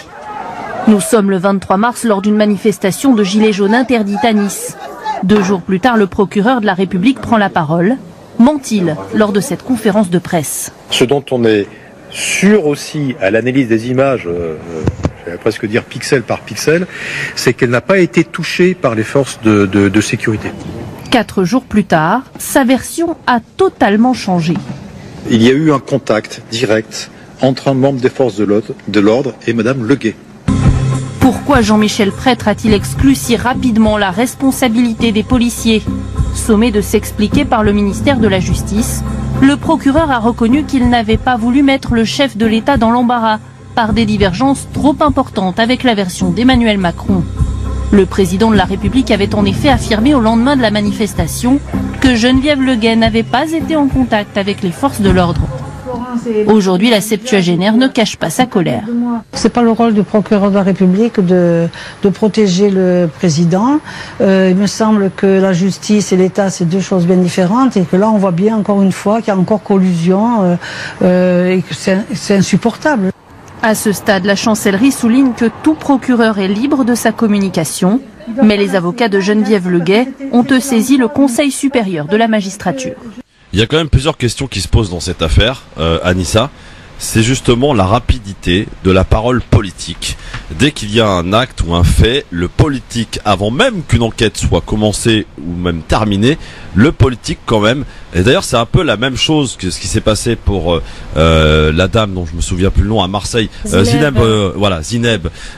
Nous sommes le 23 mars lors d'une manifestation de Gilets jaunes interdite à Nice. 2 jours plus tard, le procureur de la République prend la parole. Ment-il lors de cette conférence de presse? Ce dont on est sûr aussi à l'analyse des images vais presque dire pixel par pixel, c'est qu'elle n'a pas été touchée par les forces de sécurité. 4 jours plus tard, sa version a totalement changé. Il y a eu un contact direct entre un membre des forces de l'ordre et Madame Leguet. Pourquoi Jean-Michel Prêtre a-t-il exclu si rapidement la responsabilité des policiers? Sommé de s'expliquer par le ministère de la Justice, le procureur a reconnu qu'il n'avait pas voulu mettre le chef de l'État dans l'embarras par des divergences trop importantes avec la version d'Emmanuel Macron. Le président de la République avait en effet affirmé au lendemain de la manifestation que Geneviève Leguet n'avait pas été en contact avec les forces de l'ordre. Aujourd'hui, la septuagénaire ne cache pas sa colère. C'est pas le rôle du procureur de la République de protéger le président. Il me semble que la justice et l'État, c'est deux choses bien différentes et que là, on voit bien encore une fois qu'il y a encore collusion et que c'est insupportable. À ce stade, la chancellerie souligne que tout procureur est libre de sa communication, mais les avocats de Geneviève Leguet ont eux saisi le Conseil supérieur de la magistrature. Il y a quand même plusieurs questions qui se posent dans cette affaire, Anissa. C'est justement la rapidité de la parole politique. Dès qu'il y a un acte ou un fait, le politique, avant même qu'une enquête soit commencée ou même terminée, le politique quand même. Et d'ailleurs, c'est un peu la même chose que ce qui s'est passé pour la dame dont je me souviens plus le nom à Marseille, Zineb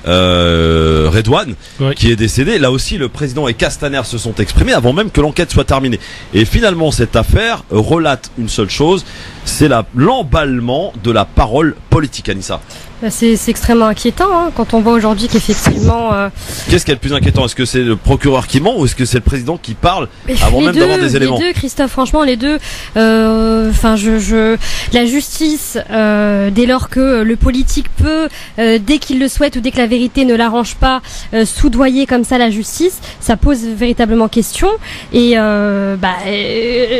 Redouane, oui, qui est décédée. Là aussi, le président et Castaner se sont exprimés avant même que l'enquête soit terminée. Et finalement, cette affaire relate une seule chose, c'est l'emballement de la parole politique, Anissa. C'est extrêmement inquiétant hein, quand on voit aujourd'hui qu'effectivement... Qu'est-ce qui est le plus inquiétant? Est-ce que c'est le procureur qui ment ou est-ce que c'est le président qui parle avant même d'avoir des éléments? Les deux, Christophe, franchement, les deux. La justice, dès lors que le politique peut, dès qu'il le souhaite ou dès que la vérité ne l'arrange pas, soudoyer comme ça la justice, ça pose véritablement question et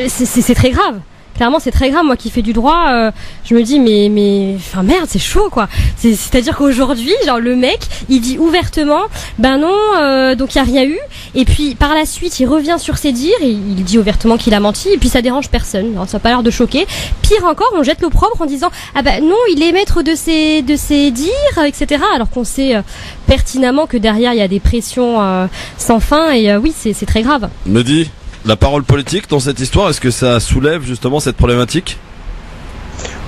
c'est très grave. Clairement, c'est très grave. Moi qui fais du droit, je me dis enfin merde, c'est chaud quoi. C'est-à-dire qu'aujourd'hui, genre le mec, il dit ouvertement, ben non, donc il y a rien eu. Et puis par la suite, il revient sur ses dires et il dit ouvertement qu'il a menti. Et puis ça dérange personne. Alors, ça n'a pas l'air de choquer. Pire encore, on jette l'opprobre en disant ah ben non, il est maître de ses dires, etc. Alors qu'on sait pertinemment que derrière il y a des pressions sans fin. Et oui, c'est très grave. Me dit. La parole politique dans cette histoire, est-ce que ça soulève justement cette problématique?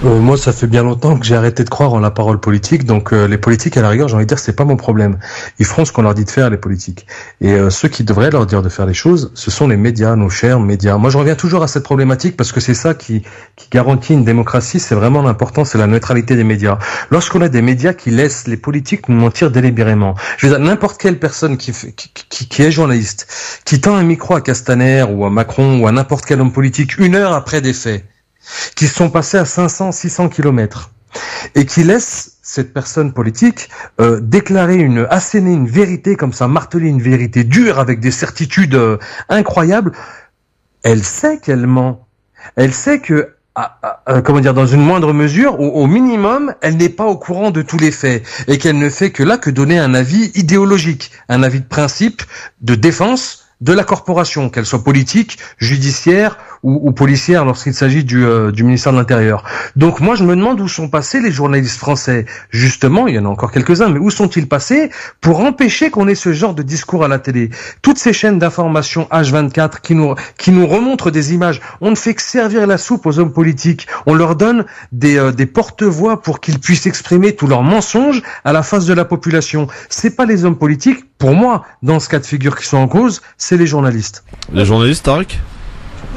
Moi, ça fait bien longtemps que j'ai arrêté de croire en la parole politique, donc les politiques, à la rigueur, j'ai envie de dire, c'est pas mon problème. Ils feront ce qu'on leur dit de faire, les politiques. Et ceux qui devraient leur dire de faire les choses, ce sont les médias, nos chers médias. Moi, je reviens toujours à cette problématique parce que c'est ça qui garantit une démocratie, c'est vraiment l'important, c'est la neutralité des médias. Lorsqu'on a des médias qui laissent les politiques nous mentir délibérément, je veux dire, n'importe quelle personne qui est journaliste, qui tend un micro à Castaner ou à Macron ou à n'importe quel homme politique 1 heure après des faits, qui sont passés à 500, 600 kilomètres, et qui laisse cette personne politique asséner une vérité comme ça, marteler une vérité dure avec des certitudes incroyables, elle sait qu'elle ment. Elle sait que, dans une moindre mesure, au minimum, elle n'est pas au courant de tous les faits, et qu'elle ne fait que donner un avis idéologique, un avis de principe, de défense de la corporation, qu'elle soit politique, judiciaire ou policière lorsqu'il s'agit du ministère de l'Intérieur. Donc moi je me demande où sont passés les journalistes français. Justement, il y en a encore quelques-uns, mais où sont-ils passés pour empêcher qu'on ait ce genre de discours à la télé? Toutes ces chaînes d'information H24 qui nous remontrent des images, on ne fait que servir la soupe aux hommes politiques. On leur donne des porte-voix pour qu'ils puissent exprimer tous leurs mensonges à la face de la population. C'est pas les hommes politiques, pour moi, dans ce cas de figure qui sont en cause, c'est les journalistes. Les journalistes, Tariq?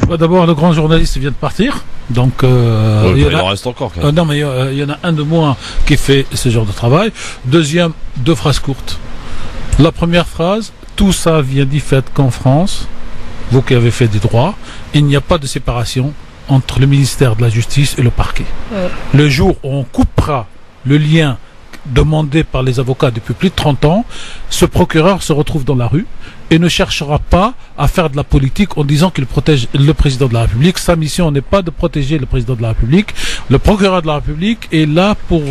D'abord, le grand journaliste vient de partir, donc il en reste encore. Quand même. Non, mais il y en a un de moins qui fait ce genre de travail. Deuxième, 2 phrases courtes. La première phrase: tout ça vient du fait qu'en France, vous qui avez fait des droits, il n'y a pas de séparation entre le ministère de la Justice et le parquet. Le jour où on coupera le lien demandé par les avocats depuis plus de 30 ans, ce procureur se retrouve dans la rue et ne cherchera pas à faire de la politique en disant qu'il protège le président de la République. Sa mission n'est pas de protéger le président de la République. Le procureur de la République est là pour,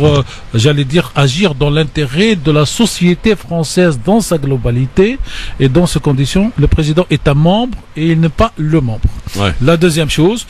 agir dans l'intérêt de la société française dans sa globalité. Et dans ces conditions, le président est un membre et il n'est pas le membre. Ouais. La deuxième chose,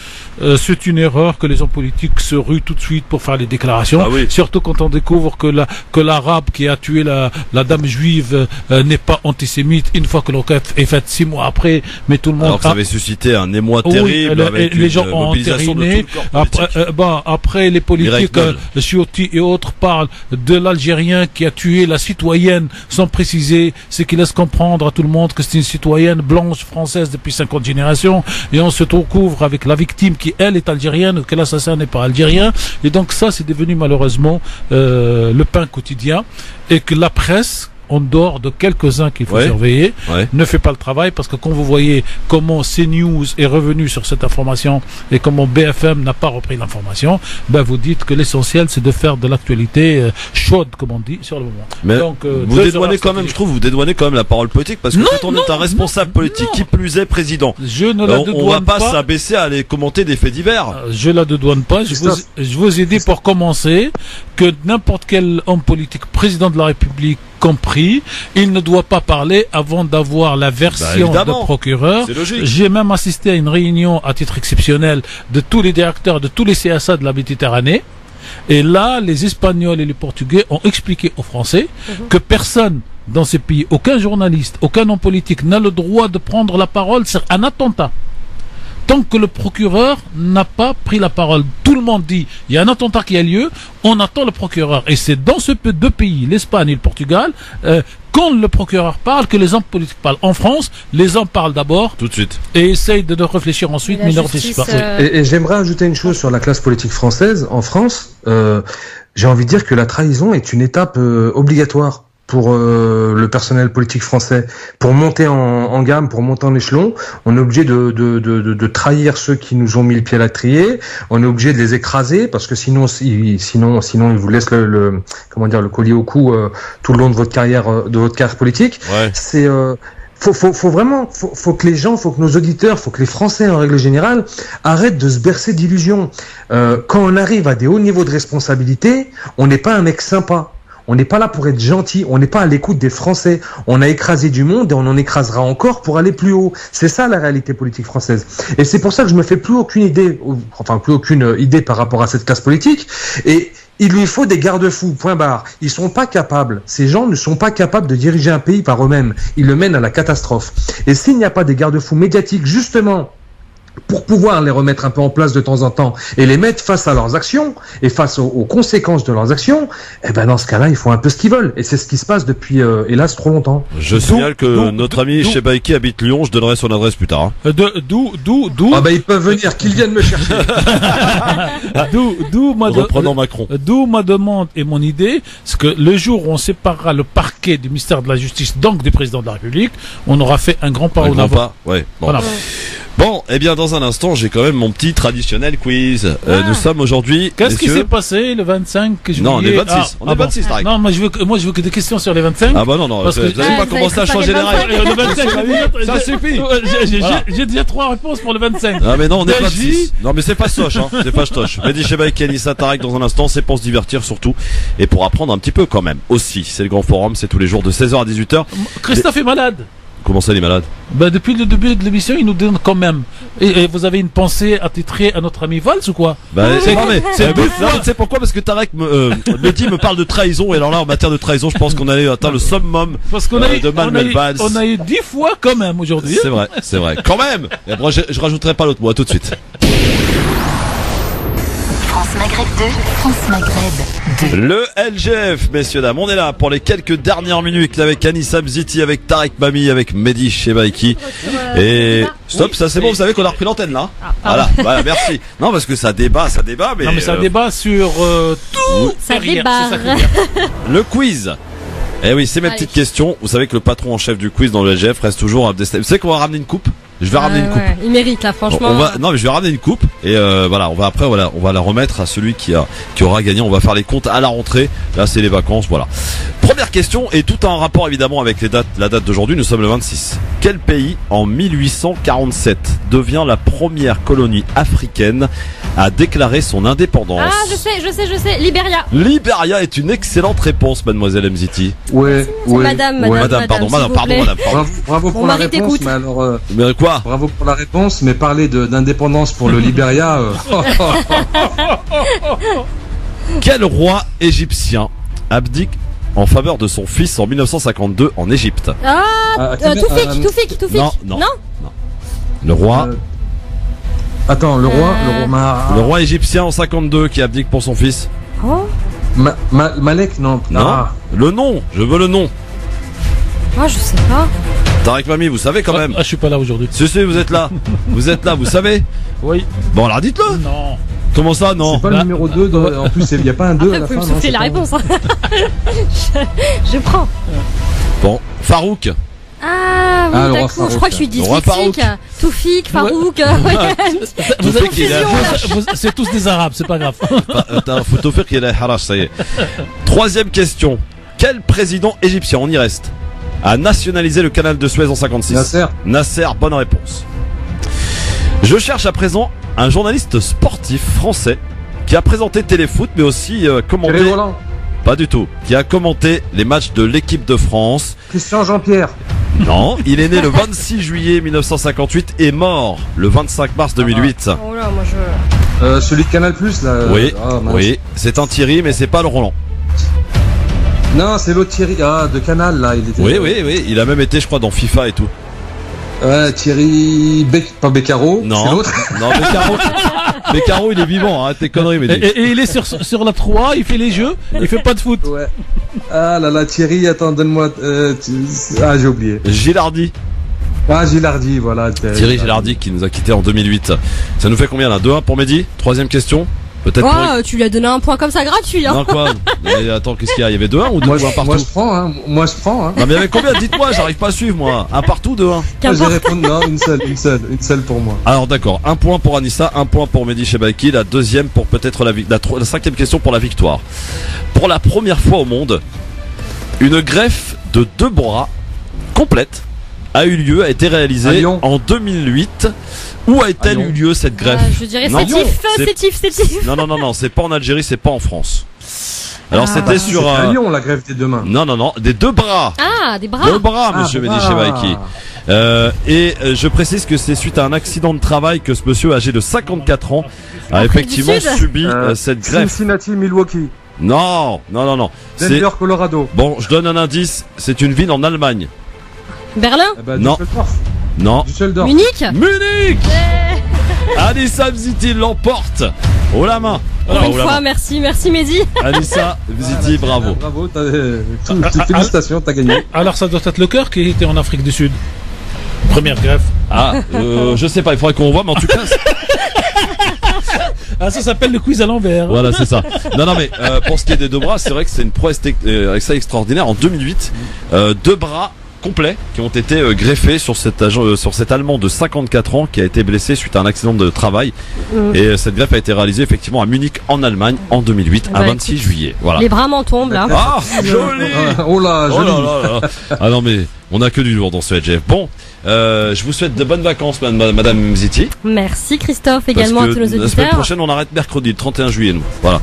c'est une erreur que les hommes politiques se ruent tout de suite pour faire les déclarations. Ah oui. Surtout quand on découvre que l'arabe qui a tué la dame juive n'est pas antisémite une fois que l'enquête est faite 6 mois après, mais tout le monde. Alors que ça avait suscité un émoi terrible avec les gens une ont mobilisation de tout entériné. le corps politique. Après les politiques, Ciotti et autres parlent de l'Algérien qui a tué la citoyenne sans préciser, ce qui laisse comprendre à tout le monde que c'est une citoyenne blanche française depuis 50 générations, et on se recouvre avec la victime qui elle est algérienne, que l'assassin n'est pas algérien, et donc ça c'est devenu malheureusement le pain quotidien, et que la presse, en dehors de quelques-uns qu'il faut surveiller, ne fait pas le travail, parce que quand vous voyez comment CNews est revenu sur cette information et comment BFM n'a pas repris l'information, ben vous dites que l'essentiel c'est de faire de l'actualité chaude, comme on dit, sur le moment. Mais donc, vous dédouanez quand même, je trouve, vous dédouanez quand même la parole politique, parce que quand on est un responsable politique, qui plus est président, je ne la on va pas s'abaisser à aller commenter des faits divers. Je la dédouane pas. Je vous ai dit pour commencer que n'importe quel homme politique, président de la République compris, il ne doit pas parler avant d'avoir la version de procureur. J'ai même assisté à une réunion à titre exceptionnel de tous les directeurs de tous les CSA de la Méditerranée. Et là, les Espagnols et les Portugais ont expliqué aux Français que personne dans ces pays, aucun journaliste, aucun homme politique n'a le droit de prendre la parole. C'est un attentat. Tant que le procureur n'a pas pris la parole, tout le monde dit il y a un attentat qui a lieu, on attend le procureur. Et c'est dans ces deux pays, l'Espagne et le Portugal, quand le procureur parle, que les hommes politiques parlent. En France, les hommes parlent d'abord, tout de suite, et essayent de réfléchir ensuite, mais ne réfléchissent pas. Et j'aimerais ajouter une chose sur la classe politique française. En France, j'ai envie de dire que la trahison est une étape obligatoire pour le personnel politique français. Pour monter en gamme, pour monter en échelon, on est obligé de trahir ceux qui nous ont mis le pied à l'étrier. On est obligé de les écraser, parce que sinon ils vous laissent le collier au cou tout le long de votre carrière politique. Ouais. C'est faut vraiment que les gens, faut que nos auditeurs, faut que les Français en règle générale arrêtent de se bercer d'illusions. Quand on arrive à des hauts niveaux de responsabilité, on n'est pas un mec sympa. On n'est pas là pour être gentil, on n'est pas à l'écoute des Français. On a écrasé du monde et on en écrasera encore pour aller plus haut. C'est ça la réalité politique française. Et c'est pour ça que je me fais plus aucune idée par rapport à cette classe politique. Et il lui faut des garde-fous, point barre. Ils sont pas capables, ces gens ne sont pas capables de diriger un pays par eux-mêmes. Ils le mènent à la catastrophe. Et s'il n'y a pas des garde-fous médiatiques, justement, pour pouvoir les remettre un peu en place de temps en temps et les mettre face à leurs actions et face aux conséquences de leurs actions, eh ben dans ce cas-là, ils font un peu ce qu'ils veulent. Et c'est ce qui se passe depuis, hélas, trop longtemps. Je signale que notre ami Chebaïki habite Lyon, je donnerai son adresse plus tard. D'où Ah bah ils peuvent venir, qu'ils viennent me chercher. Reprenons Macron. D'où ma demande et mon idée, c'est que le jour où on séparera le parquet du ministère de la Justice, donc du président de la République, on aura fait un grand pas en avant. Ouais. Bon. Voilà. Bon, eh bien, dans un instant, j'ai quand même mon petit traditionnel quiz. Nous sommes aujourd'hui. Qu'est-ce qui s'est passé le 25 juillet? Non, on est 26. On est 26, Tarek. Non, moi je veux que des questions sur les 25. Ah bah non, vous n'allez pas commencer à changer les règles. Le 25, ça suffit. J'ai déjà 3 réponses pour le 25. Ah mais non, on est 26. Non mais c'est pas soche, hein. C'est pas stoche. Mehdi Chebaïki, Anissa Tarek dans un instant, c'est pour se divertir surtout et pour apprendre un petit peu quand même. Aussi, c'est le grand forum, c'est tous les jours de 16h à 18h. Christophe est malade. Comment ça, il est malade? Bah, depuis le début de l'émission, il nous donne quand même. Et vous avez une pensée attitrée à notre ami Valls ou quoi? Bah, c'est tu sais pourquoi? Parce que Tarek me parle de trahison, et alors là, en matière de trahison, je pense qu'on allait atteindre le summum de Manuel Valls. On a eu 10 fois quand même aujourd'hui. C'est vrai. Quand même! Et après, je rajouterai pas l'autre mot, à tout de suite. France Maghreb 2, France Maghreb 2. Le LGF, messieurs dames, on est là pour les quelques dernières minutes avec Anissa Mziti, avec Tarek Mami, avec Mehdi Chebaïki. Et stop, ça c'est bon, vous savez qu'on a repris l'antenne là. Voilà, merci. Non, parce que ça débat, mais. Non, mais ça débat sur tout. Ça débat. Le quiz. Eh oui, c'est mes petites questions. Vous savez que le patron en chef du quiz dans le LGF reste toujours à Vous savez qu'on va ramener une coupe? Je vais ramener une coupe. Ouais, il mérite là, franchement. Non, mais je vais ramener une coupe et voilà, on va la remettre à celui qui aura gagné. On va faire les comptes à la rentrée. Là, c'est les vacances, voilà. Première question et tout en rapport évidemment avec la date d'aujourd'hui. Nous sommes le 26. Quel pays en 1847 devient la première colonie africaine à déclarer son indépendance? Ah, je sais. Libéria. Libéria est une excellente réponse, mademoiselle Mziti. Ouais. Madame. Pardon. Bravo pour la réponse, mais alors. Mais Quoi? Bravo pour la réponse, mais parler d'indépendance pour le Libéria... Quel roi égyptien abdique en faveur de son fils en 1952 en Égypte? Toufik. Non. Le roi... Attends, le roi égyptien en 52 qui abdique pour son fils. Oh. Malek, non. Non. Le nom, je veux le nom. Ah, je sais pas. Tarek Mami, vous savez quand même. Ah, je suis pas là aujourd'hui. Si, vous êtes là. Vous êtes là, vous savez? Oui. Bon, alors dites-le. Non. Comment ça, non? C'est pas le numéro 2, en plus il n'y a pas un 2 à la fin. Vous pouvez me souffler la réponse. Je prends. Bon, Farouk. Ah oui, d'accord. Je crois que je suis dyslexique. Toufik, Farouk. C'est tous des Arabes, c'est pas grave. Faut t'offrir qu'il y ait la harash, ça y est. Troisième question. Quel président égyptien, on y reste, a nationalisé le canal de Suez en 56? Nasser, bonne réponse. Je cherche à présent un journaliste sportif français qui a présenté Téléfoot, mais aussi commenté... Pas du tout. Qui a commenté les matchs de l'équipe de France. Christian Jean-Pierre. Non, il est né le 26 juillet 1958 et mort le 25 mars 2008. Oh là, moi celui de Canal+, là. Oui, c'est un Thierry, mais c'est pas le Roland. Non, c'est l'autre Thierry, de Canal, là. Il était oui, il a même été, je crois, dans FIFA et tout. Thierry pas Beccaro, non, c'est l'autre. Non, Beccaro, il est vivant, tes conneries, mais et il est sur la 3, il fait les jeux, il fait pas de foot. Ouais. Ah là là, Thierry, attends, donne-moi. J'ai oublié. Gilardi. Gilardi, voilà. Thierry Gilardi qui nous a quitté en 2008. Ça nous fait combien là? 2-1 pour Mehdi. Troisième question. Peut-être. Tu lui as donné un point comme ça gratuit. Hein. Non, quoi? Mais attends, qu'est-ce qu'il y a? Il y avait 2-1 ou 2 points partout? Moi je prends. Non, mais il y avait combien? Dites-moi, j'arrive pas à suivre moi. Un partout, 2-1. Je vais répondre non, une seule pour moi. Alors d'accord, un point pour Anissa, un point pour Mehdi Chebaki, la deuxième pour peut-être la cinquième question pour la victoire. Pour la première fois au monde, une greffe de 2 bras complète a été réalisée en 2008. Où a-t-elle eu lieu cette greffe? Je dirais c'est Non, c'est pas en Algérie, c'est pas en France. Alors c'était sur à Lyon la greffe des 2 mains. Non, des 2 bras. Ah, des bras. 2 bras, monsieur Mehdi Chebaiki. Et je précise que c'est suite à un accident de travail que ce monsieur âgé de 54 ans a effectivement subi cette greffe. Cincinnati, Milwaukee. Non. Denver, Colorado. Bon, je donne un indice, c'est une ville en Allemagne. Berlin. Non. Düsseldorf. Munich. Anissa Mziti l'emporte. Haut la main. Une fois, merci Mehdi. Anissa Mziti, bravo. Bravo, félicitations, t'as gagné. Alors ça doit être le cœur qui était en Afrique du Sud. Première greffe. Je sais pas, il faudrait qu'on voit, mais en tout cas... ça s'appelle le quiz à l'envers. Voilà, c'est ça. Non, mais pour ce qui est des 2 bras, c'est vrai que c'est une prouesse extraordinaire. En 2008, 2 bras complets qui ont été greffés sur cet Allemand de 54 ans qui a été blessé suite à un accident de travail. Et cette greffe a été réalisée effectivement à Munich en Allemagne en 2008 à 26 juillet. Voilà. Les bras m'en tombent là. Ah, joli. Oh là, joli. Ah non mais on a que du lourd dans ce Jeff. Bon, je vous souhaite de bonnes vacances Madame Mziti. Merci Christophe, également à tous nos auditeurs. La semaine prochaine on arrête mercredi, le 31 juillet nous. Voilà.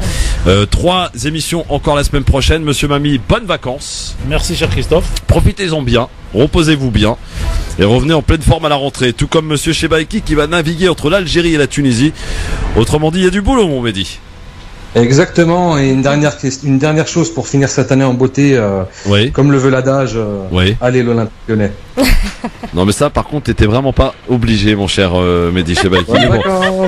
3 émissions encore la semaine prochaine. Monsieur Mami, bonnes vacances. Merci cher Christophe. Profitez-en bien, reposez-vous bien et revenez en pleine forme à la rentrée. Tout comme Monsieur Chebaiki qui va naviguer entre l'Algérie et la Tunisie. Autrement dit, il y a du boulot mon Mehdi. Exactement, et une dernière chose pour finir cette année en beauté, comme le veut l'adage, allez l'Olympique Lyonnais. Non mais ça par contre t'étais vraiment pas obligé mon cher Mehdi Chebaiki.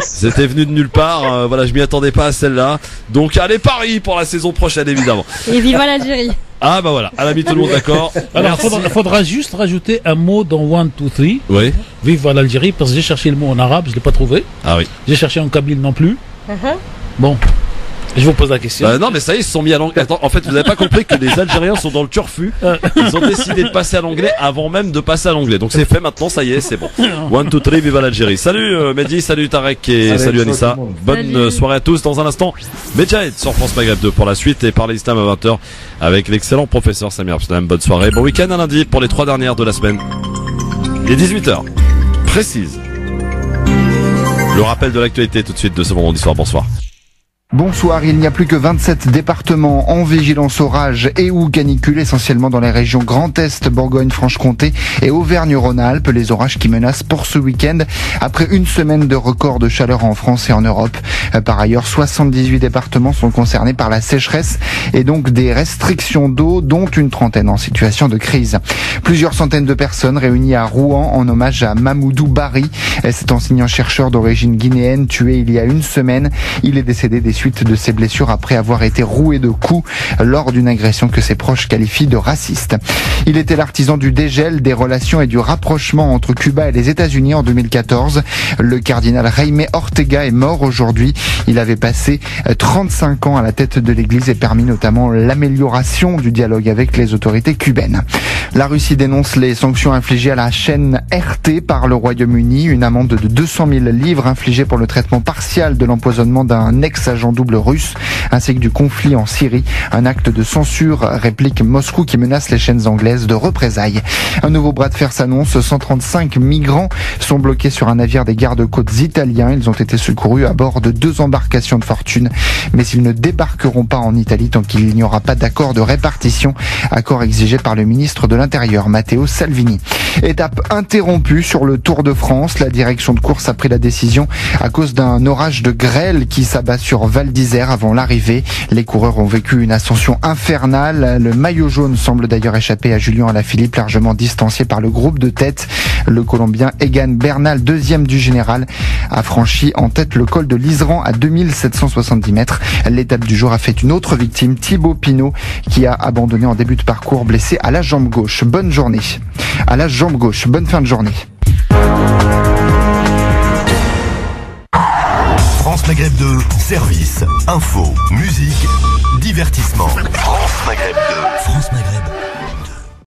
C'était venu de nulle part, voilà, je m'y attendais pas à celle-là. Donc allez Paris pour la saison prochaine évidemment. Et viva l'Algérie. Ah bah voilà, à l'ami tout le monde d'accord. Alors faudra juste rajouter un mot dans 1, 2, 3. Oui. Vive l'Algérie, parce que j'ai cherché le mot en arabe, je l'ai pas trouvé. Ah oui. J'ai cherché en kabyle non plus. Bon. Je vous pose la question. Non mais ça y est, ils se sont mis à l'anglais. Attends, en fait vous n'avez pas compris que les Algériens sont dans le turfu. Ils ont décidé de passer à l'anglais avant même de passer à l'anglais. Donc c'est fait maintenant, ça y est, c'est bon. 1, 2, 3, viva l'Algérie. Salut Mehdi, salut Tarek et salut Anissa. Bonne soirée à tous. Dans un instant, Medjahed sur France Maghreb 2 pour la suite et parler islam à 20h avec l'excellent professeur Samir Abdeslam. Bonne soirée, bon week-end à lundi pour les 3 dernières de la semaine. Il est 18h, précise. Le rappel de l'actualité tout de suite de ce vendredi soir. Bonsoir. Bonsoir, il n'y a plus que 27 départements en vigilance orage et ou canicule, essentiellement dans les régions Grand Est, Bourgogne-Franche-Comté et Auvergne-Rhône-Alpes. Les orages qui menacent pour ce week-end après une semaine de record de chaleur en France et en Europe. Par ailleurs, 78 départements sont concernés par la sécheresse et donc des restrictions d'eau, dont une trentaine en situation de crise. Plusieurs centaines de personnes réunies à Rouen en hommage à Mamoudou Bari, cet enseignant-chercheur d'origine guinéenne tué il y a une semaine. Il est décédé des suite de ses blessures après avoir été roué de coups lors d'une agression que ses proches qualifient de raciste. Il était l'artisan du dégel, des relations et du rapprochement entre Cuba et les États-Unis en 2014. Le cardinal Jaime Ortega est mort aujourd'hui. Il avait passé 35 ans à la tête de l'Église et permis notamment l'amélioration du dialogue avec les autorités cubaines. La Russie dénonce les sanctions infligées à la chaîne RT par le Royaume-Uni. Une amende de 200 000 livres infligée pour le traitement partial de l'empoisonnement d'un ex-agent double russe, ainsi que du conflit en Syrie. Un acte de censure, réplique Moscou, qui menace les chaînes anglaises de représailles. Un nouveau bras de fer s'annonce. 135 migrants sont bloqués sur un navire des gardes-côtes italiens. Ils ont été secourus à bord de 2 embarcations de fortune, mais ils ne débarqueront pas en Italie tant qu'il n'y aura pas d'accord de répartition, accord exigé par le ministre de l'Intérieur, Matteo Salvini. Étape interrompue sur le Tour de France. La direction de course a pris la décision à cause d'un orage de grêle qui s'abat sur Val d'Isère avant l'arrivée. Les coureurs ont vécu une ascension infernale. Le maillot jaune semble d'ailleurs échapper à Julien Alaphilippe, largement distancié par le groupe de tête. Le Colombien Egan Bernal, deuxième du général, a franchi en tête le col de l'Iseran à 2770 mètres. L'étape du jour a fait une autre victime, Thibaut Pinot, qui a abandonné en début de parcours, blessé à la jambe gauche. Bonne journée. À la jambe gauche. Bonne fin de journée. France Maghreb 2, service, info, musique, divertissement. France Maghreb 2. France Maghreb.